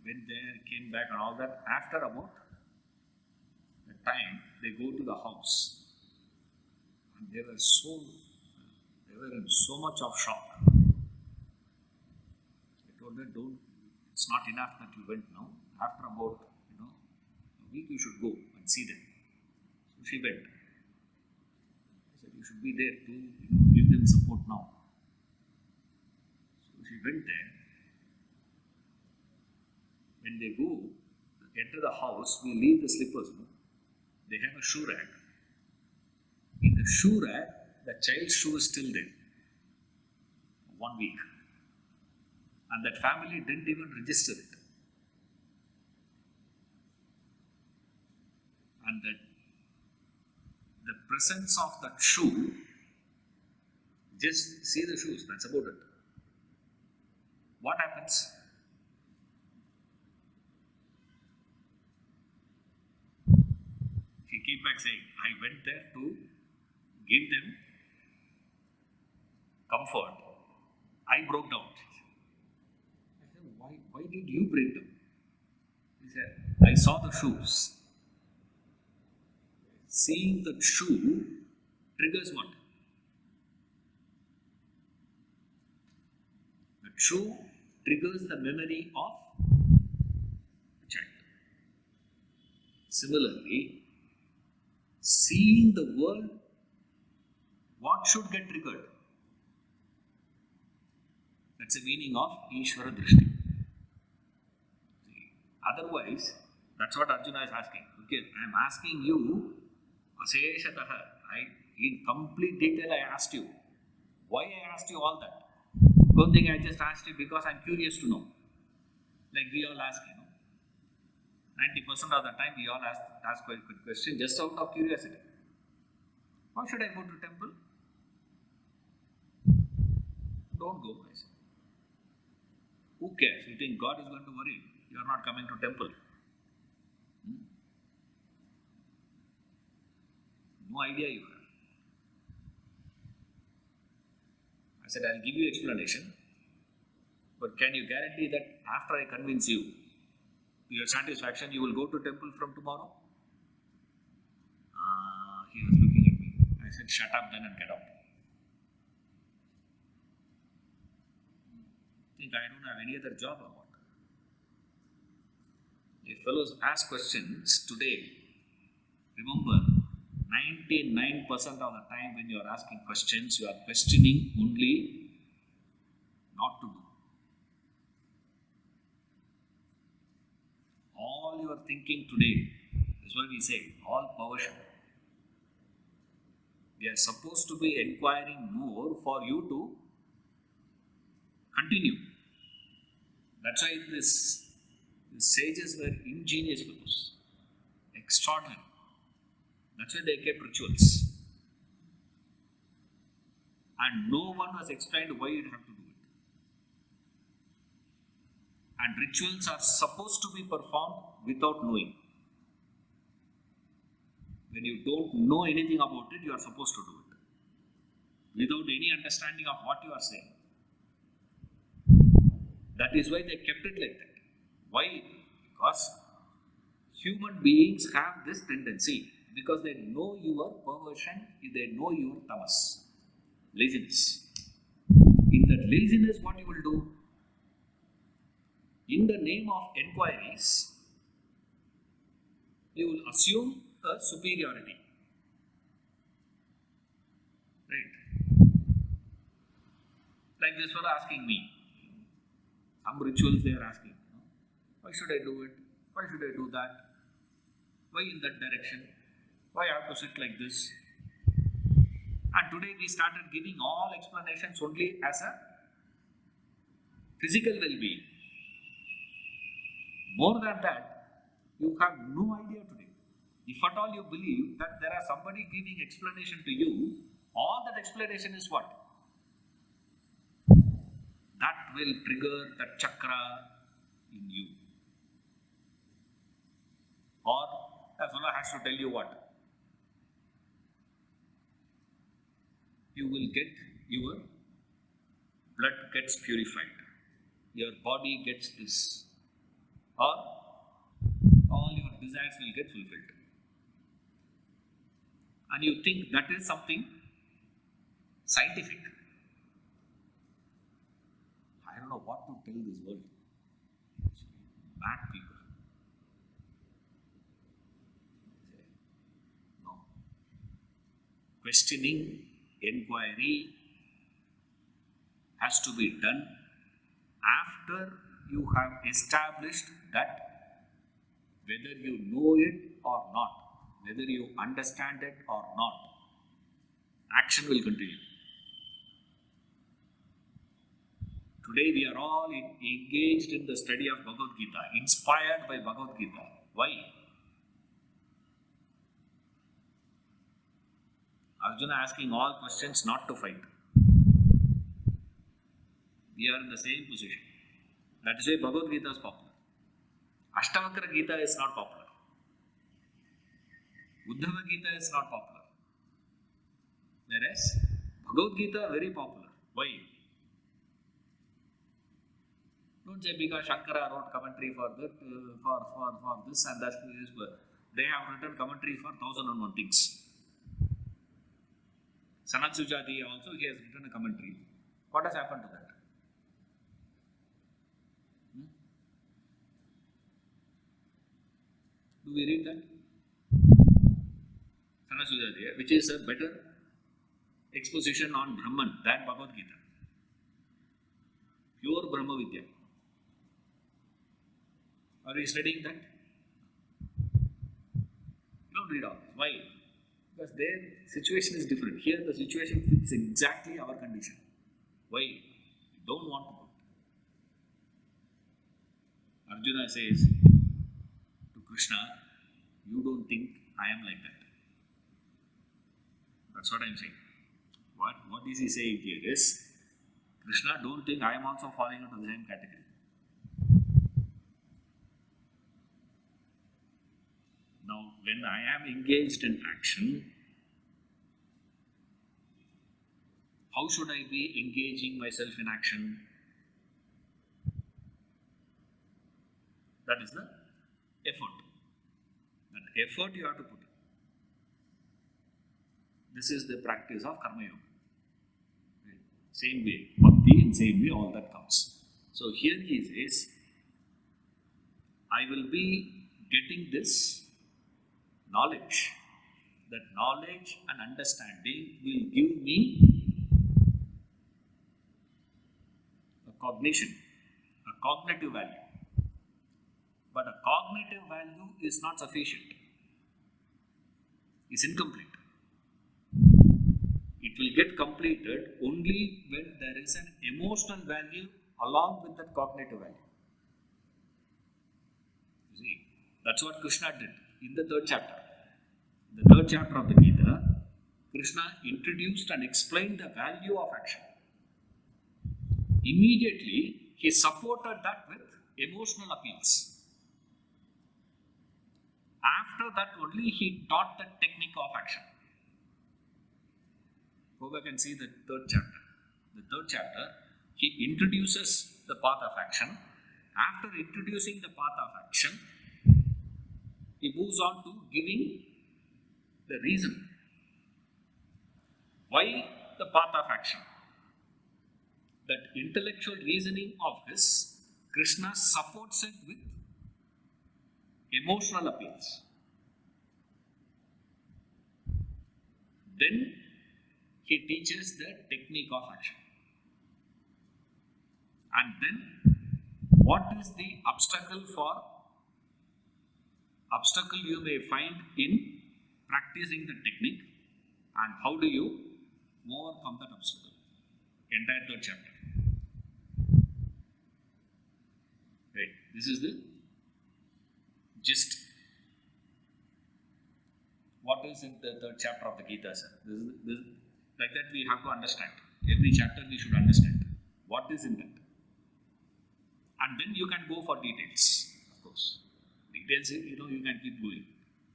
Went there, came back and all that. After about a time, they go to the house. And they were in so much of shock. They told her, it's not enough that you went now. After about, a week you should go and see them. So she went. I said, you should be there to give them support now. So she went there. When they go, enter the house, we leave the slippers. They have a shoe rack. In the shoe rack, the child's shoe is still there. 1 week. And that family didn't even register it. And that the presence of that shoe, just see the shoes, that's about it. What happens? She came back saying, I went there to give them comfort. I broke down. I said, why did you break down? He said, I saw the shoes. Seeing the shoe triggers what? The shoe triggers the memory of the child. Similarly, seeing the world, what should get triggered? That's the meaning of Ishvara Drishti. Otherwise, that's what Arjuna is asking. Okay, I am asking you, Aseshataha, in complete detail I asked you. Why I asked you all that? Don't think I just asked you because I'm curious to know. Like we all ask, 90% of the time we all ask a good question just out of curiosity. Why should I go to temple? Don't go, I say. Who cares? You think God is going to worry? You are not coming to temple. No idea you have. I said, I'll give you explanation, but can you guarantee that after I convince you, to your satisfaction, you will go to temple from tomorrow? He was looking at me. I said, shut up then and get out. Think I don't have any other job or what? If fellows ask questions today, remember, 99% of the time when you are asking questions, you are questioning only not to do. All you are thinking today is what we say, all perversion. We are supposed to be inquiring more for you to continue. That's why the sages were ingenious fellows, extraordinary. That's why they kept rituals. and no one has explained why you have to do it. And rituals are supposed to be performed without knowing. When you don't know anything about it, you are supposed to do it without any understanding of what you are saying. That is why they kept it like that. Why? Because human beings have this tendency, because they know your perversion, they know your tamas, laziness. In that laziness, what you will do? In the name of enquiries, you will assume a superiority. Right? Like this fellow asking me, some rituals they are asking, why should I do it? Why should I do that? Why in that direction? Why I have to sit like this? And today we started giving all explanations only as a physical well-being. More than that, you have no idea today. If at all you believe that there are somebody giving explanation to you, all that explanation is what? That will trigger that chakra in you. Or a fellow has to tell you what? You will get your blood gets purified. Your body gets this. Or all your desires will get fulfilled. And you think that is something scientific. I don't know what to tell this world. Mad people. No. Questioning, inquiry has to be done after you have established that whether you know it or not, whether you understand it or not, action will continue. Today we are all engaged in the study of Bhagavad Gita, inspired by Bhagavad Gita. Why? Arjuna asking all questions not to fight. We are in the same position. That is why Bhagavad Gita is popular. Ashtavakra Gita is not popular. Uddhava Gita is not popular. Whereas Bhagavad Gita very popular. Why? Don't say because Shankara wrote commentary for that, for this and that. They have written commentary for 1001 things. Sanat Sujati also, he has written a commentary. What has happened to that? Do we read that? Sanat Sujati, which is a better exposition on Brahman than Bhagavad Gita. Pure Brahma Vidya. Are we studying that? Don't read all this. Why? Because their situation is different. Here the situation fits exactly our condition. Why? We don't want to do it. Arjuna says to Krishna, you don't think I am like that. That's what I am saying. What is he saying here is, Krishna, don't think I am also falling into the same category. Now, when I am engaged in action, how should I be engaging myself in action? That is the effort. That effort you have to put in. This is the practice of Karma Yoga. Right? Same way, Bhakti, in same way, all that comes. So here he says, I will be getting this knowledge. That knowledge and understanding will give me a cognition, a cognitive value. But a cognitive value is not sufficient. It's incomplete. It will get completed only when there is an emotional value along with that cognitive value. You see, that's what Krishna did in the third chapter. In the third chapter of the Gita, Krishna introduced and explained the value of action. Immediately, he supported that with emotional appeals. After that only, he taught the technique of action. Go back and see the third chapter. The third chapter, he introduces the path of action. After introducing the path of action, he moves on to giving the reason. Why the path of action? That intellectual reasoning of his, Krishna supports it with emotional appeals. Then he teaches the technique of action. And then, what is the obstacle you may find in practicing the technique, and how do you overcome that obstacle? Entire third chapter. Right. This is the gist. What is in the third chapter of the Gita, sir? Like that we have to understand. Every chapter we should understand. What is in that? And then you can go for details, of course. Details, you can keep going.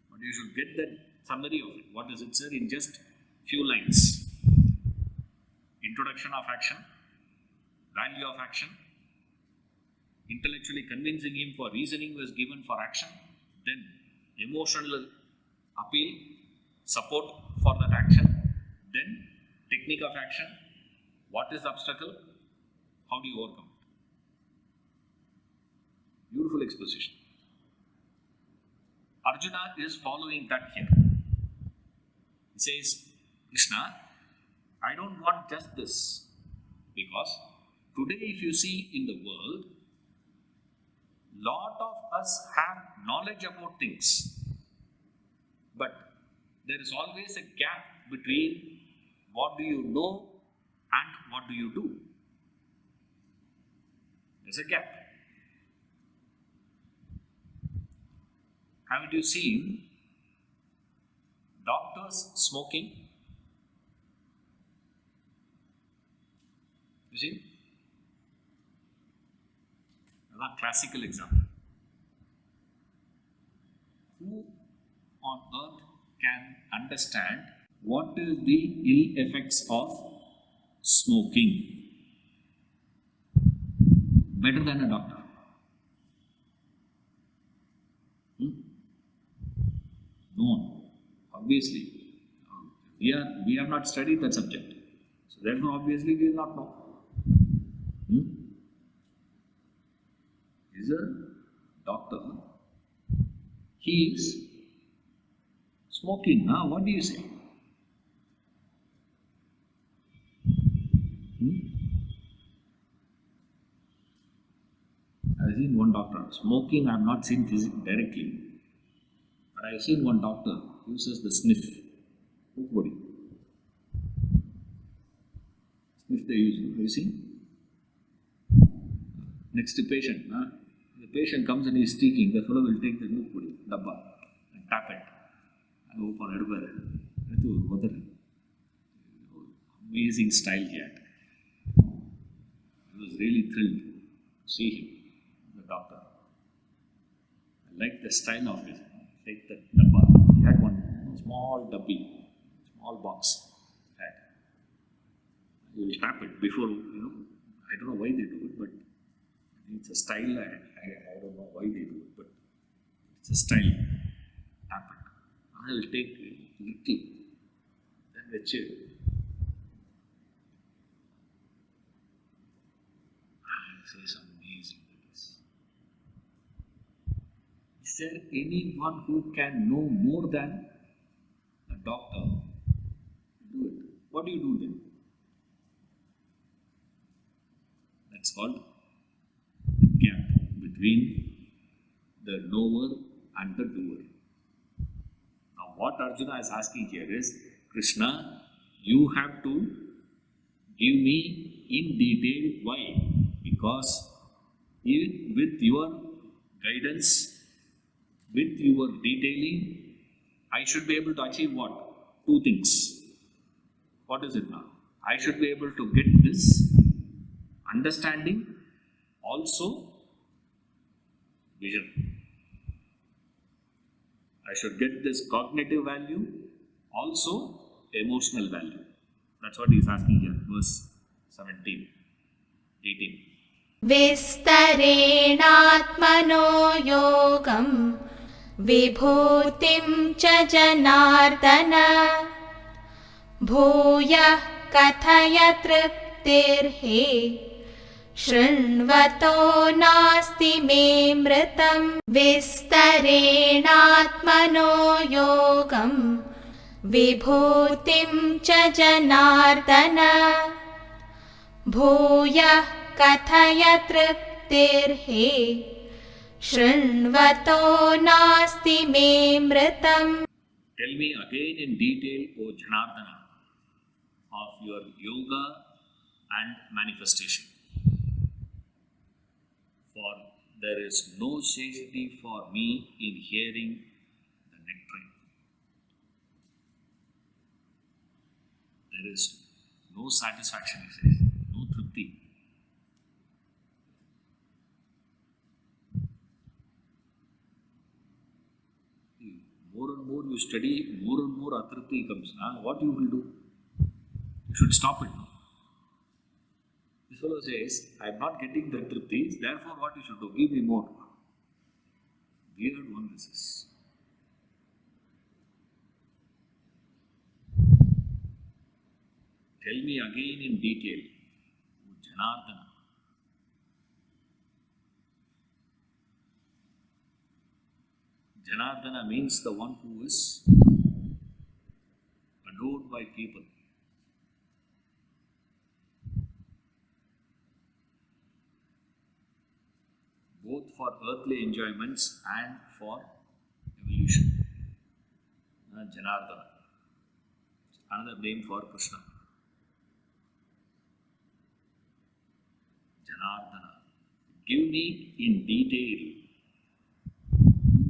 But you should get the summary of it. What is it, sir? In just few lines. Introduction of action, value of action, intellectually convincing him for reasoning was given for action, then emotional appeal, support for that action, then technique of action, what is the obstacle, how do you overcome it? Beautiful exposition. Arjuna is following that here. He says, Krishna, I don't want just this, because today if you see in the world, lot of us have knowledge about things, but there is always a gap between what do you know and what do you do. There's a gap. Haven't you seen doctors smoking? You see? Another classical example. Who on earth can understand what is the ill effects of smoking better than a doctor? No one. Obviously. We have not studied that subject. So therefore, obviously, we will not know. He's a doctor. He is smoking. What do you say? I've seen one doctor. Smoking, I have not seen directly. But I have seen one doctor uses the sniff. Nobody. Sniff they use. Have you seen? Next to patient. The patient comes and is speaking. The fellow will take the nukpudi, dabba, and tap it. And open it. Amazing style he had. I was really thrilled to see him, the doctor. I liked the style of his. Take the dabba. He had one small dabbi, small box. He will tap it before, I don't know why they do it, but it's a style. I don't know why they do it, but it's a style. Tap it. I will take a little, then let's say, some amazing things. Is there anyone who can know more than a doctor? Do it. What do you do then? That's called the gap between the knower and the doer. Now, what Arjuna is asking here is, Krishna, you have to give me in detail why. Because even with your guidance, with your detailing, I should be able to achieve what? Two things. What is it now? I should be able to get this understanding, also vision. I should get this cognitive value, also emotional value. That's what he is asking here, verse 17, 18. विस्तरेणात्मनो योगं विभूतिं च जनार्दन भूयः कथय तृप्तिर्हि शृण्वतो नास्ति मे मृतम् विस्तरेणात्मनो योगं विभूतिं च जनार्दन भूयः कथय तृप्तिर्हि शृण्वतो नास्ति मे मृतम्. Tell me again in detail, O Janardana, of your yoga and manifestation. For there is no safety for me in hearing the nectarine. There is no satisfaction, he says, no tripti. More and more you study, more and more atripti comes. What you will do? You should stop it. This fellow says, I am not getting the triptis, therefore what you should do? Give me more. Weird one this is. Tell me again in detail, Janardana. Janardana means the one who is adored by people. Both for earthly enjoyments and for evolution. Janardana. Another name for Krishna. Janardana. Give me in detail.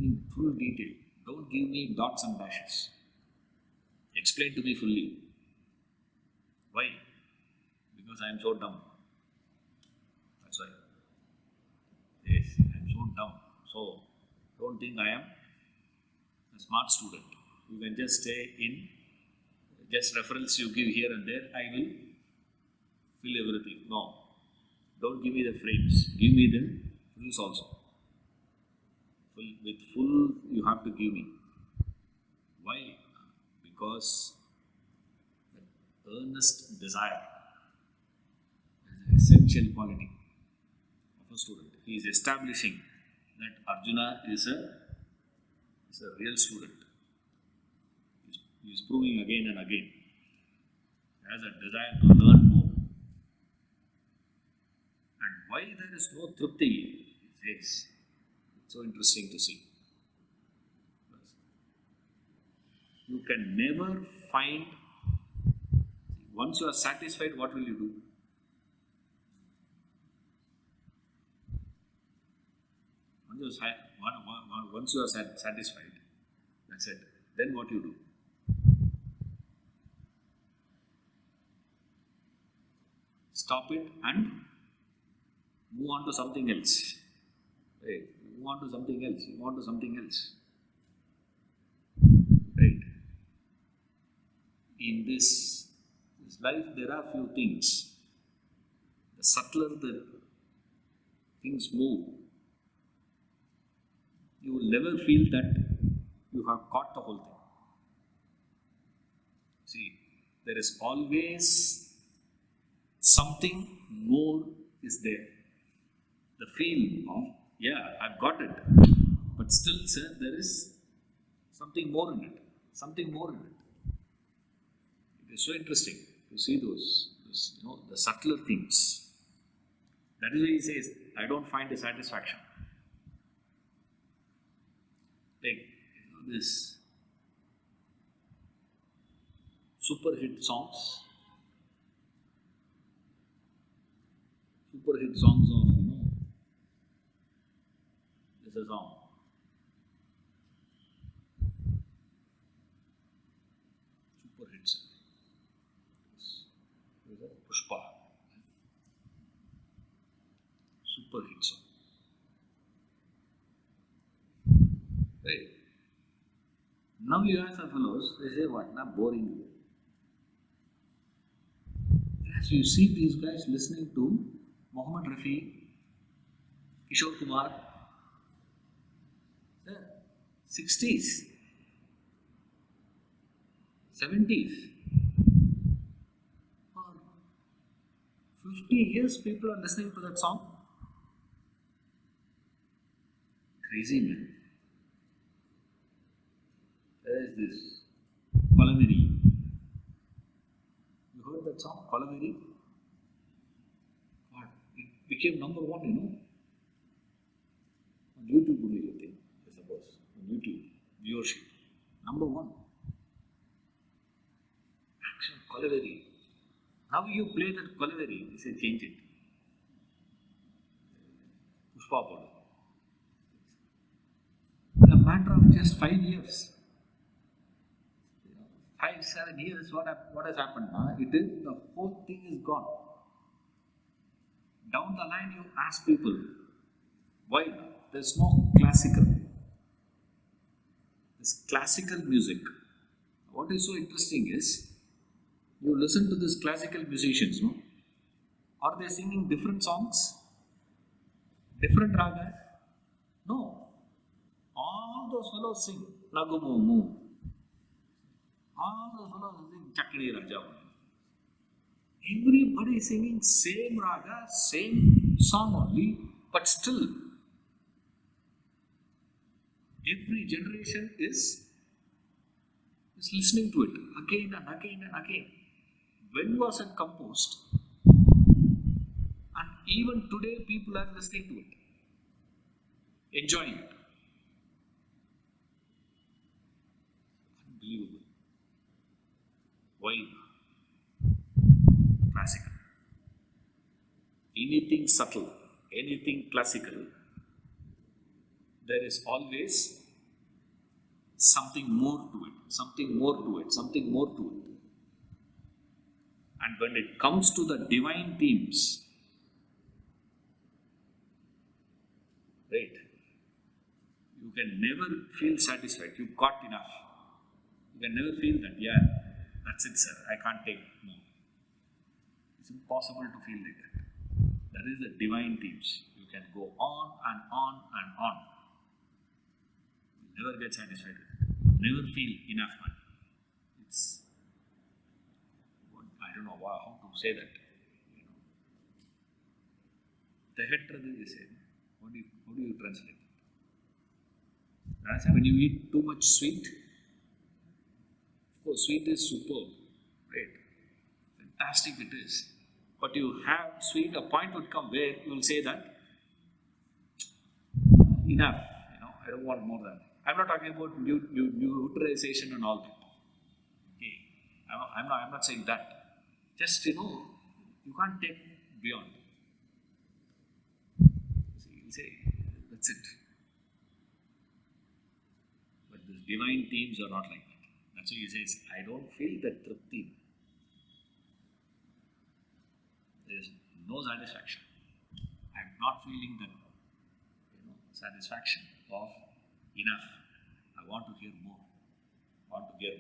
In full detail. Don't give me dots and dashes. Explain to me fully. Why? Because I am so dumb. That's why. Yes, I am so dumb. So, don't think I am a smart student. You can just stay in, just reference you give here and there, I will fill everything. No. Don't give me the frames. Give me the frills also. With full, you have to give me. Why? Because the earnest desire is an essential quality of a student. He is establishing that Arjuna is a real student. He is proving again and again. He has a desire to learn more. And why there is no tripti, he says. So interesting to see. You can never find, once you are satisfied, what will you do? Once you are satisfied, that's it. Then what you do? Stop it and move on to something else. Right? Move on to something else. Move on to something else. Right? In this life, there are few things. The subtler the things move, you will never feel that you have caught the whole thing. See, there is always something more is there. The feel of, yeah, I've got it. But still, sir, there is something more in it. Something more in it. It is so interesting to see those the subtler things. That is why he says, I don't find the satisfaction. Like this super hit songs of, there's a song. Super hits. Now you ask the fellows, they say what? Not boring. As you see these guys listening to Mohammed Rafi, Kishore Kumar, 60s, 70s, or 50 years people are listening to that song. Crazy, man. There is this Kolaveri. You heard that song, Kolaveri? God, it became number one, on YouTube only, I think, I suppose. On YouTube, viewership. Number one. Action, Kolaveri. Now you play that Kolaveri, they say change it. Pushpa Podu. In a matter of just 5 years. 5, 7 years, what has happened? It is, the whole thing is gone. Down the line, you ask people, why? There's no classical. There's classical music. What is so interesting is, you listen to these classical musicians, no? Are they singing different songs? Different ragas? No. All those fellows sing Nagumu. All those fellows sing Chakri Raja. Everybody is singing same raga, same song only, but still every generation is listening to it again and again and again. When was it composed? And even today people are listening to it, enjoying it. Unbelievable. Why? Classical. Anything subtle, anything classical, there is always something more to it, something more to it, something more to it. And when it comes to the divine themes, right, you can never feel satisfied. You got enough. You can never feel that, yeah, that's it, sir, I can't take more. It's impossible to feel like that. That is the divine themes. You can go on and on and on. You never get satisfied with it. You never feel enough, man. It's, I don't know how to say that. Tehetradu is said. How do you translate that? When you eat too much sweet, of course, sweet is superb, right? Fantastic it is. But you have sweet, a point would come where you will say that enough, I don't want more than that. I'm not talking about neutralization and all that. Okay, I'm not saying that. Just you can't take beyond. So you say that's it. But the divine themes are not like that. That's why he says, I don't feel that tripti. There is no satisfaction. I'm not feeling that satisfaction of enough. I want to hear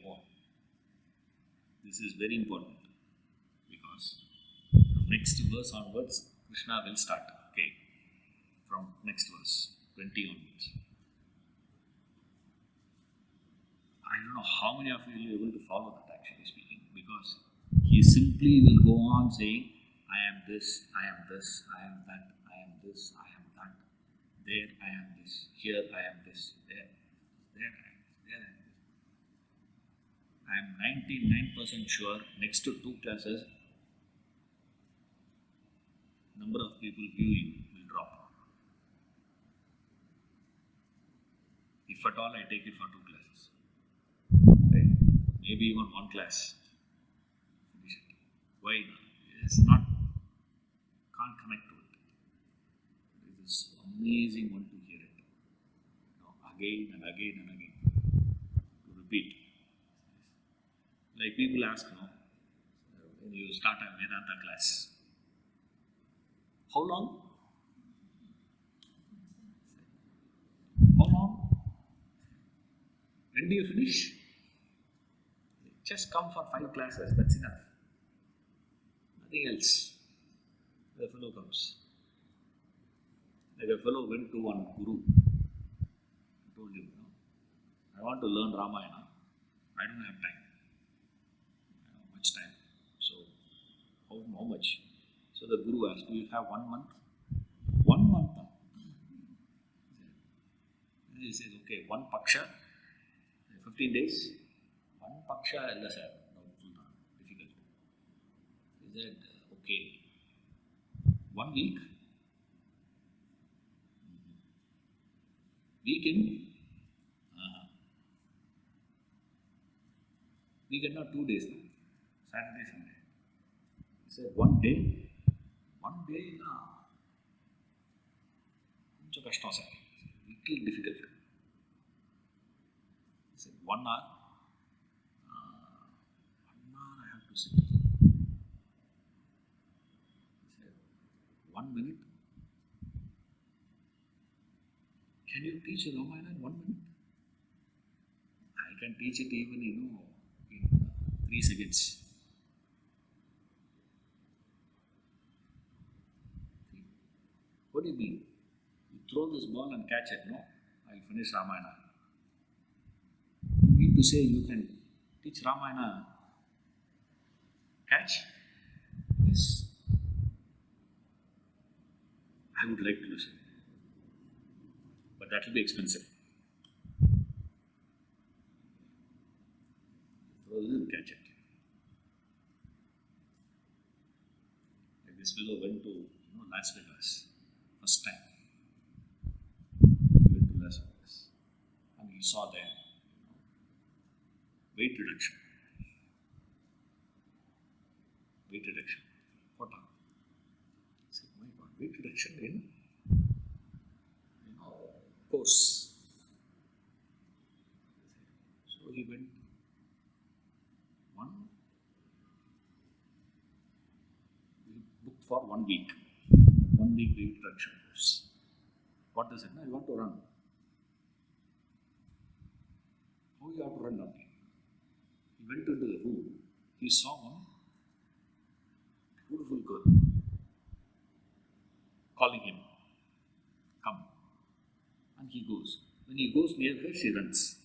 more. This is very important because from next verse onwards, Krishna will start. Okay, from next verse 20 onwards. I don't know how many of you will be able to follow that, actually speaking, because he simply will go on saying, I am this, I am this, I am that, I am this, I am that. There I am this, here I am this, there I am this, there I am this. I am 99% sure next to 2 classes, number of people viewing will drop. If at all I take it for 2 classes. Right? Maybe even 1 class. Finish it. Why? It's not, can't connect to it. It is amazing one to hear it. Again and again and again. To repeat. Like people ask, when you start a Vedanta class, how long? How long? When do you finish? Just come for 5 classes, that's enough. Nothing else. The fellow comes. Like a fellow went to one guru. He told him, I want to learn Ramayana. I don't have time. Much time. So, how much? So the guru asked, do you have 1 month? 1 month. He says, okay, 1 paksha, 15 days. 1 paksha, difficult. He said, okay, 1 week. Weekend. Weekend not 2 days. Saturday, Sunday. He said, 1 day. 1 day, little difficult. He said, 1 hour. 1 hour I have to sit. He said, 1 minute. Can you teach a Ramayana in 1 minute? I can teach it even, in 3 seconds. What do you mean? You throw this ball and catch it, no? I'll finish Ramayana. You mean to say you can teach Ramayana catch? Yes. I would like to listen. But that will be expensive. Throw this and catch it. Like this fellow went to Las Vegas. First time. He went to Las Vegas. And he saw there weight reduction. Weight reduction. What happened? He said, my God, weight reduction in course. So he went he booked for 1 week. 1 week weight reduction course. What is it? No, you want to run. How you have to run nothing? He went into the room. He saw one beautiful girl calling him, come. And he goes. When he goes near her, she runs.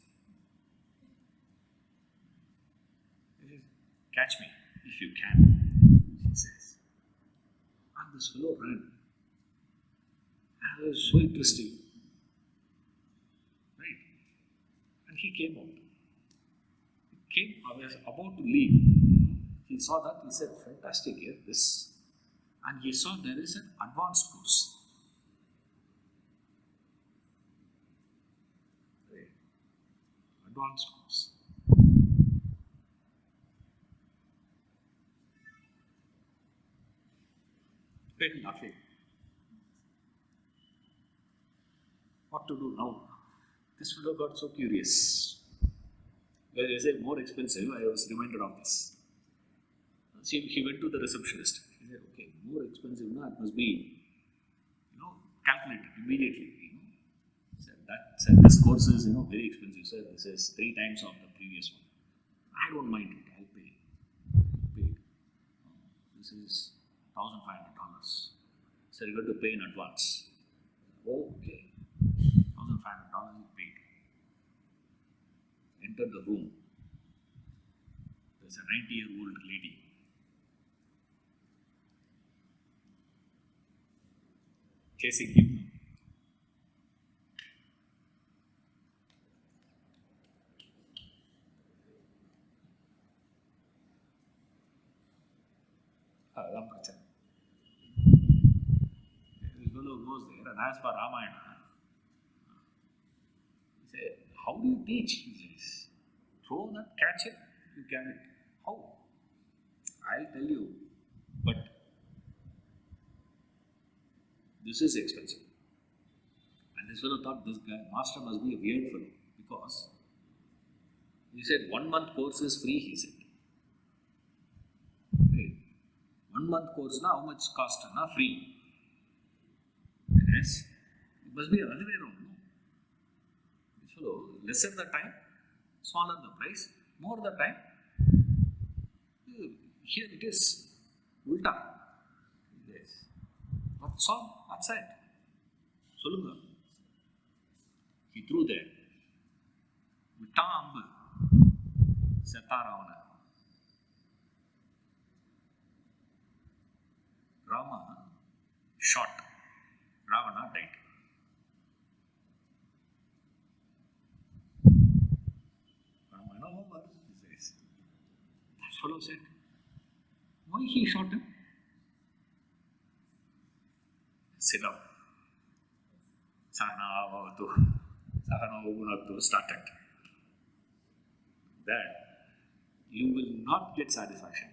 He says, catch me if you can, she says. And this fellow ran. And it was so interesting. Right? And he came out. I was about to leave. He saw that, he said, fantastic here, this. And he saw there is an advanced course. Advanced course. Very laughing. What to do now? This fellow got so curious. When I say more expensive, I was reminded of this. See, he went to the receptionist. He said, okay, more expensive, no, it must be, calculated immediately. Said this course is, very expensive. Sir, this is 3 times of the previous one. I don't mind it. I'll pay. This is $1,500. So you got to pay in advance. Okay. $1,500 you paid. Entered the room. There's a 90-year-old lady. Chasing him. This fellow goes there and asks for Ramayana. He said, how do you teach? He says, throw that, catch it, you can it. How? I'll tell you, but this is expensive. And this fellow thought this guy, master must be a weird fellow, because he said 1 month course is free, he said. 1 month course, how much cost? Free. Yes, it must be another way around. This fellow, lesser the time, smaller the price, more the time, Here it is ulta. Yes. That's all. That's it. Solunga. He threw there. Vittan ambu. Setaravana. Rama shot. Ravana died. Ramana over. He says. That fellow said, why he shot him? Sit down. Sahana bhavatu. Sahana bhavatu started. That you will not get satisfaction.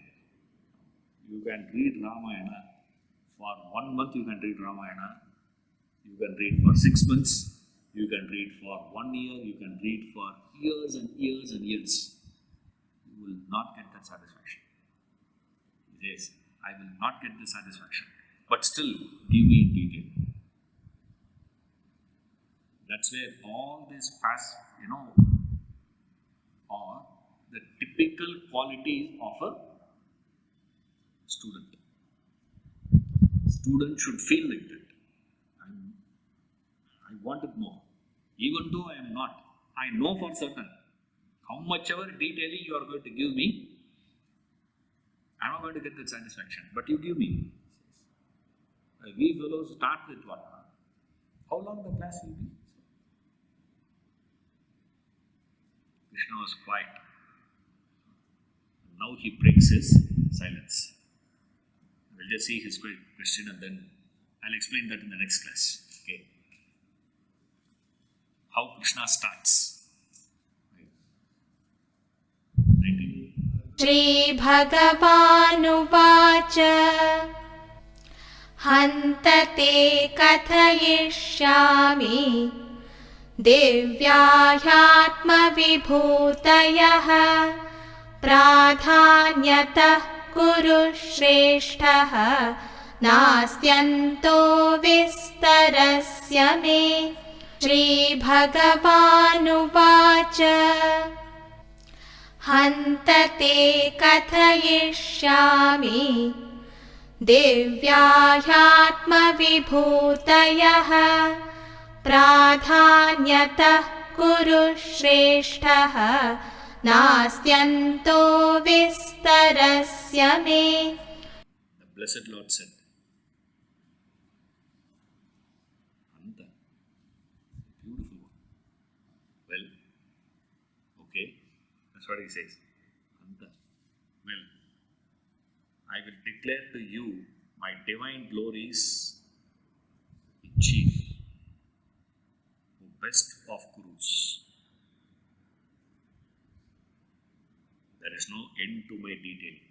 You can read Ramayana for 1 month, you can read Ramayana. You can read for 6 months. You can read for 1 year. You can read for years and years and years. You will not get that satisfaction. Yes, I will not get the satisfaction. But still, give me in detail. That's where all these fast, are the typical qualities of a student. Student should feel like that. I want it more. Even though I am not, I know for certain how much ever detailing you are going to give me, I am not going to get that satisfaction. But you give me. We fellows start with what? How long the class will be? Krishna was quiet. Now he breaks his silence. We'll just see his question and then I'll explain that in the next class. Okay. How Krishna starts. 19. श्रीभगवानुवाच हन्त ते कथयिष्यामि दिव्याह्यात्मविभूतयः प्राधान्यतः कुरु श्रेष्ठः नास्त्यन्तो विस्तरस्य मे श्रीभगवानुवाच हन्त ते कथयिष्यामि दिव्याह्यात्मविभूतयः प्राधान्यतः कुरु श्रेष्ठः नास्त्यन्तो विस्तरस्य मे. The Blessed Lord said, Anta, beautiful one. Well, okay, that's what he says. Anta, well, I will declare to you my divine glories in chief, O best of Gurus. There is no end to my detailing.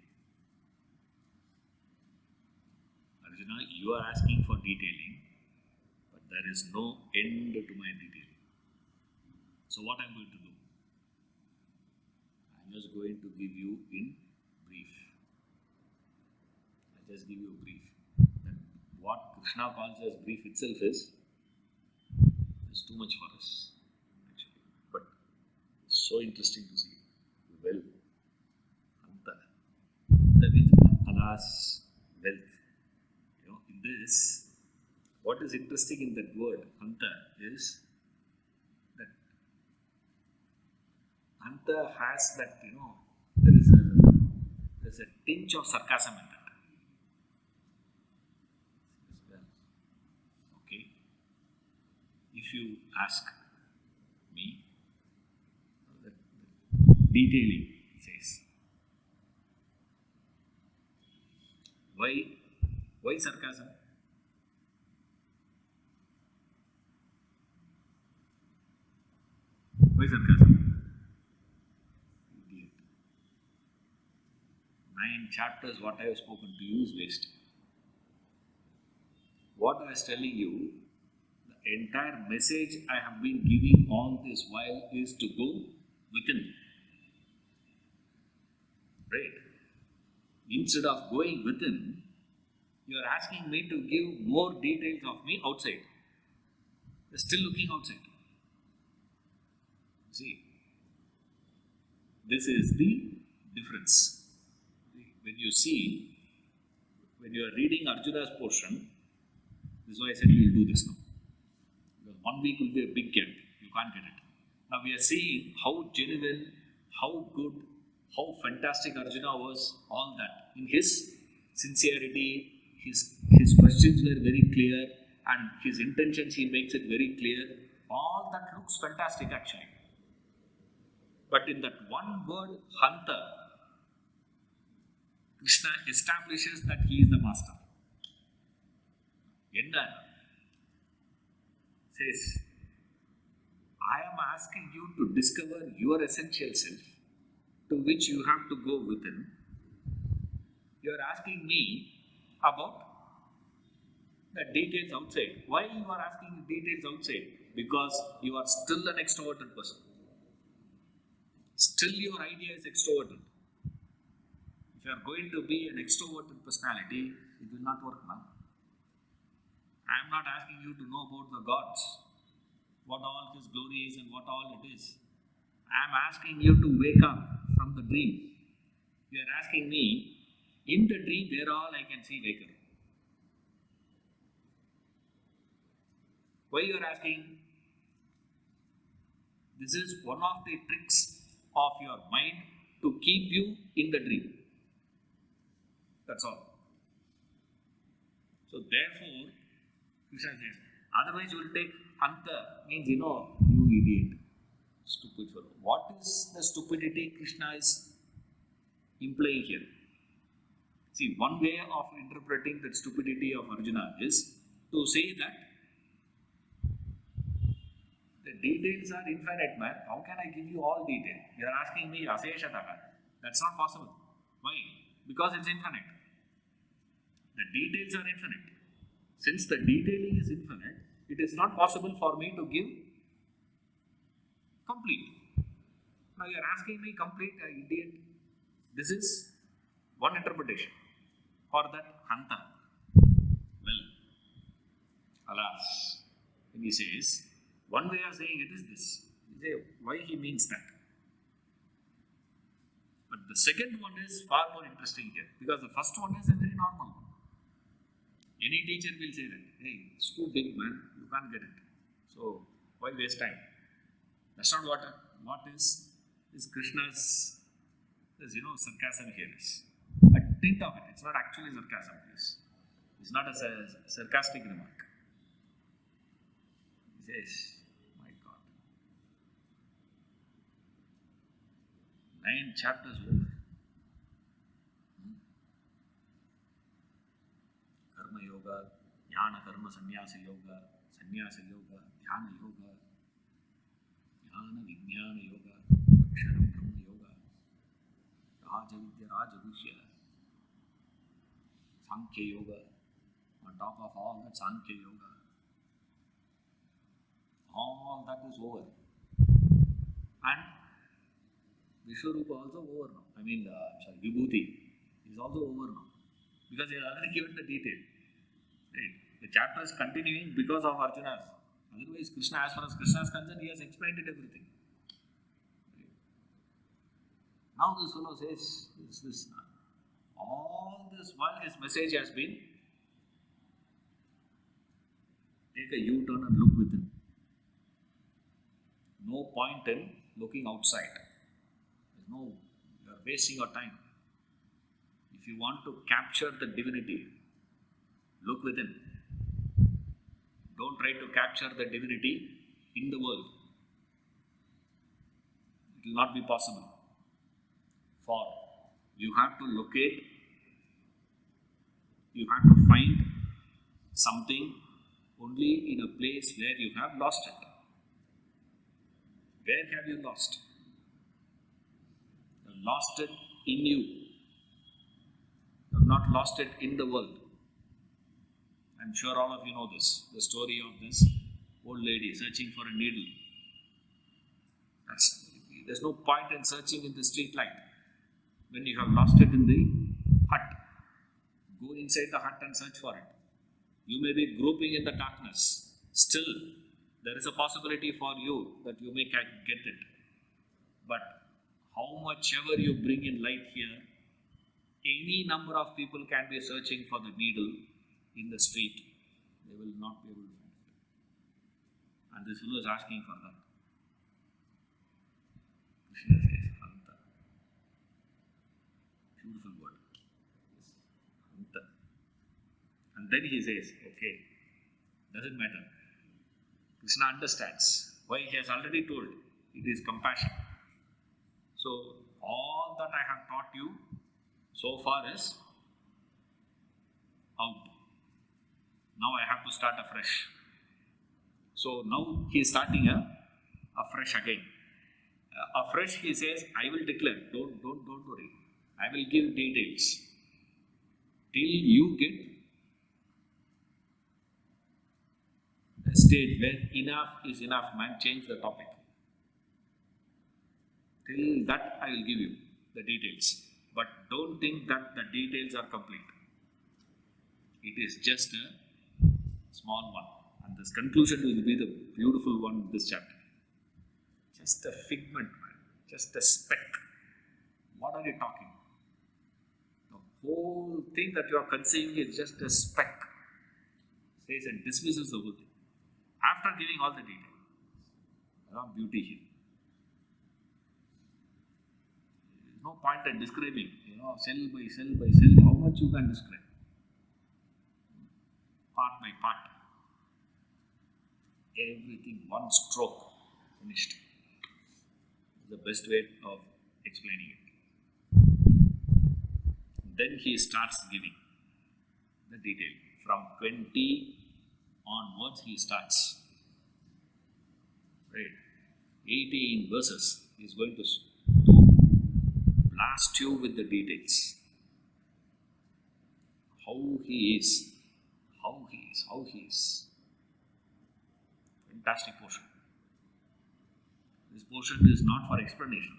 Arjuna, you are asking for detailing, but there is no end to my detailing. So what I am going to do? I am just going to give you in brief. I just give you a brief. That what Krishna calls as brief itself is too much for us, actually. But it's so interesting to see. Well, Anta. Anta means alas, wealth. In this, what is interesting in that word, Anta, is that Anta has that, there's a tinge of sarcasm in that. Okay. If you ask me, the detailing says, why sarcasm? Why sarcasm? Idiot. 9 chapters, what I have spoken to you is waste. What I was telling you, the entire message I have been giving all this while is to go within. Right? Instead of going within, you are asking me to give more details of me outside. You are still looking outside. See, this is the difference. When when you see, when you are reading Arjuna's portion, this is why I said we will do this now. Because 1 week will be a big gap. You can't get it. Now we are seeing how genuine, how good, how fantastic Arjuna was, all that. In his sincerity, his questions were very clear, and his intentions, he makes it very clear. All that looks fantastic actually. But in that one word, Hanta, Krishna establishes that he is the master. Enna says, I am asking you to discover your essential self, to which you have to go within. You are asking me about the details outside. Why you are asking details outside? Because you are still an extroverted person. Still your idea is extroverted. If you are going to be an extroverted personality, it will not work now. I am not asking you to know about the gods, what all his glory is and what all it is. I am asking you to wake up from the dream. You are asking me, in the dream, where all I can see Vaikuntha. Why you are asking? This is one of the tricks of your mind to keep you in the dream. That's all. So therefore, Krishna says, otherwise you will take Hanta, means you idiot, stupid fellow. What is the stupidity Krishna is implying here? See, one way of interpreting the stupidity of Arjuna is to say that the details are infinite, man. How can I give you all detail? You are asking me Aseshataha. That's not possible. Why? Because it's infinite. The details are infinite. Since the detailing is infinite, it is not possible for me to give complete. Now you are asking me complete, idiot. This is one interpretation for that Hanta. Well, alas, when he says, one way of saying it is this. You say, why he means that? But the second one is far more interesting here, because the first one is a very normal one. Any teacher will say that, hey, it's too big, man, you can't get it. So, why waste time? That's not what is Krishna's, sarcasm here is. A tint of it. It's not actually sarcasm. It's not a sarcastic remark. He says, my God. 9 chapters over. Karma yoga, jnana karma sannyasa yoga, dhyana yoga, jnana vijnana yoga, aksharam brahma yoga, raja vidya raja vishya, sankhya yoga, on top of all that sankhya yoga, all that is over. And Vishwarupa also over now. Vibhuti is also over now. Because he has already given the detail. Right? The chapter is continuing because of Arjuna's. Otherwise, Krishna, as far as Krishna is concerned, he has explained it everything. Right? Now this fellow says, all this while his message has been, take a U-turn and look within. No point in looking outside. You are wasting your time. If you want to capture the divinity, look within. Don't try to capture the divinity in the world. It will not be possible. For you have to locate, you have to find something only in a place where you have lost it. Where have you lost? You have lost it in you. You have not lost it in the world. I'm sure all of you know this, the story of this old lady searching for a needle. There's no point in searching in the street light when you have lost it in the hut. Go inside the hut and search for it. You may be groping in the darkness. Still, there is a possibility for you that you may get it. But how much ever you bring in light here, Any number of people can be searching for the needle in the street. They will not be able to find it. And this fellow is asking for that. Krishna says, Anta. Beautiful word. Anta. And then he says, okay, doesn't matter. Krishna understands why he has already told. It is compassion. So, all that I have taught you so far is out. Now I have to start afresh. So now he is starting afresh again. Afresh he says, I will declare, don't worry. I will give details till you get a state where enough is enough, man, change the topic. Till that I will give you the details. But don't think that the details are complete. It is just a small one. And this conclusion will be the beautiful one in this chapter. Just a figment, man. Just a speck. What are you talking? The whole thing that you are conceiving is just a speck. Says and dismisses the whole thing. After giving all the detail. Beauty here. There is no point in describing, cell by cell by cell, how much you can describe. Part by part. Everything, one stroke, finished. The best way of explaining it. Then he starts giving the detail. From 20 onwards he starts. Right? 18 verses he is going to blast you with the details. How he is. Fantastic portion. This portion is not for explanation.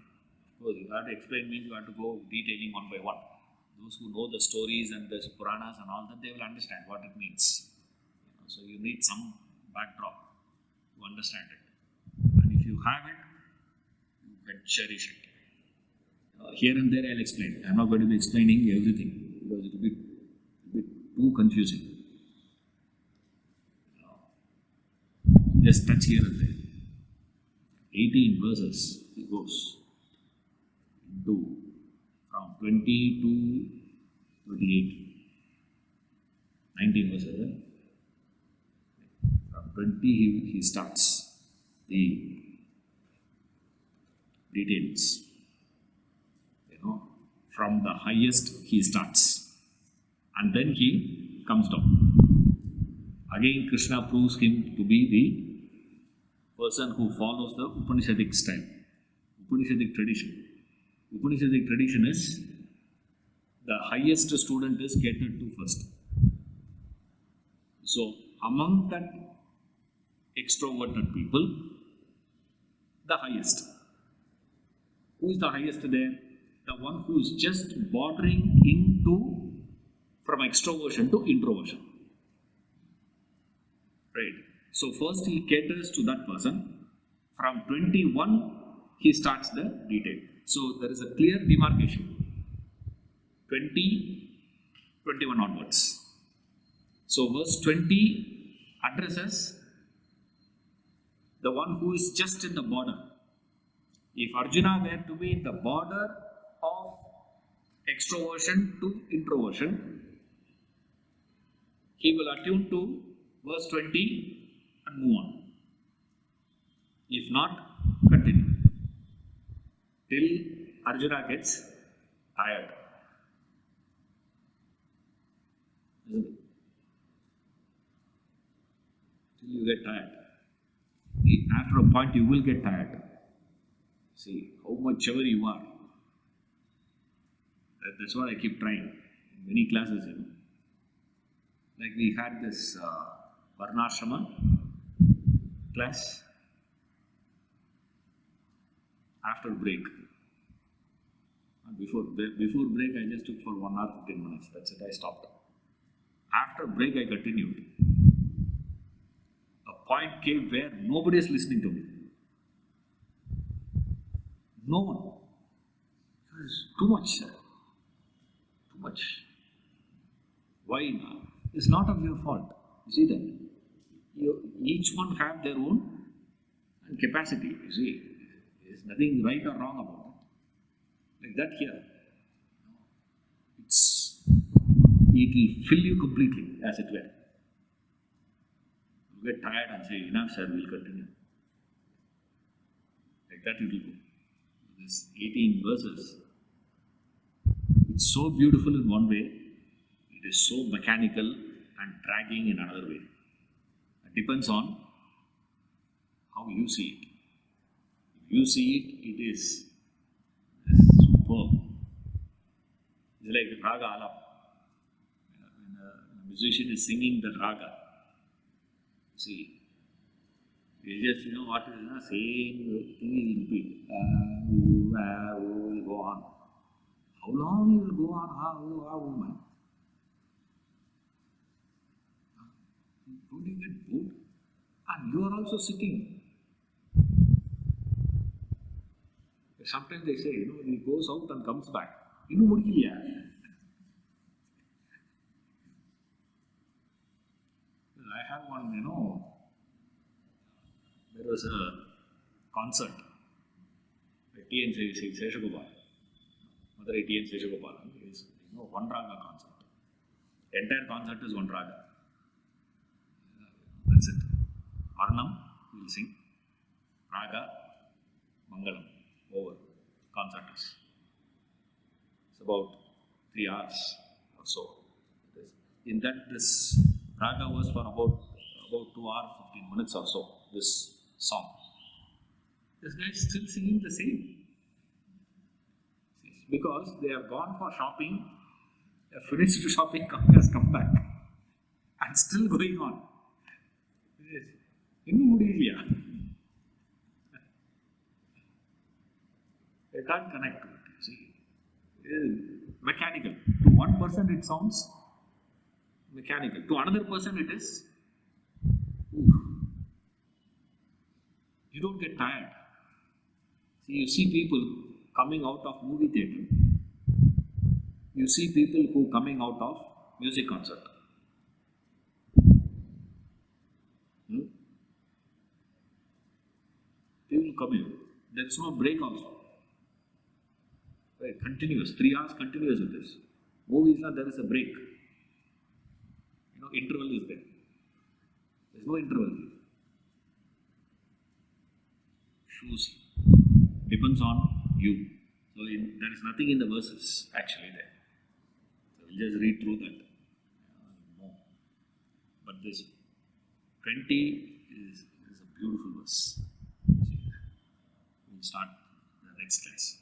Of course, you have to explain means you have to go detailing one by one. Those who know the stories and the Puranas and all that, they will understand what it means. So you need some backdrop to understand it. And if you have it, you can cherish it. Here and there I will explain. I am not going to be explaining everything because it will be too confusing. Just touch here and there. 18 verses he goes into from 20 to 28. 19 verses. From 20 he starts the details. From the highest he starts. And then he comes down. Again Krishna proves him to be the person who follows the Upanishadic style, Upanishadic tradition. Upanishadic tradition is the highest student is catered to first. So, among that extroverted people, the highest. Who is the highest there? The one who is just bordering into from extroversion to introversion. Right. So first he caters to that person. From 21 he starts the detail. So there is a clear demarcation. 20, 21 onwards. So verse 20 addresses the one who is just in the border. If Arjuna were to be in the border of extroversion to introversion, he will attune to verse 20 and move on. If not, continue. Till Arjuna gets tired. Isn't it? Till you get tired. After a point you will get tired. See, how much ever you are. That's what I keep trying in many classes, Like we had this Varnashrama class after break. Before break I just took for 1 hour 15 minutes. That's it, I stopped. After break I continued. A point came where nobody is listening to me. No one. It was too much, sir. Too much. Why now? It's not of your fault. You see that? Each one have their own capacity. You see, there's nothing right or wrong about it. Like that here, it will fill you completely, as it were. You get tired and say, enough, sir, we'll continue. Like that it will go. This 18 verses, it's so beautiful in one way, it is so mechanical and dragging in another way. It depends on how you see it. If you see it, it is superb. It's like raga alap. When a musician is singing the raga, see, you just what is saying, thing is repeat. Will go on. How long you will go on? How man? Don't you get bored? And you are also sitting. Sometimes they say, he goes out and comes back. Innu mudiyilla. I have one, there was a concert at T.N. Seshagopal. Mother T.N. Seshagopal is, one raga concert. The entire concert is one raga. That's it. Arnam will sing. Raga, Mangalam. Over. Concert is. It's about 3 hours or so. In that, this raga was for about 2 hours, 15 minutes or so, this song. This guy is still singing the same. Because they have gone for shopping, they have finished shopping, has come back. And still going on. Innu mudiyilla. They can't connect to it. See, it is mechanical. To one person it sounds mechanical. To another person it is. You don't get tired. See, you see people coming out of movie theatre. You see people who coming out of music concert. People coming. There is no break also. Right, continuous, 3 hours continuous with this. Movies, there is a break. Interval is there. There is no interval. Shoes. Depends on you. So there is nothing in the verses actually there. So we'll just read through that. No. But this 20 is a beautiful verse. We'll start the next class.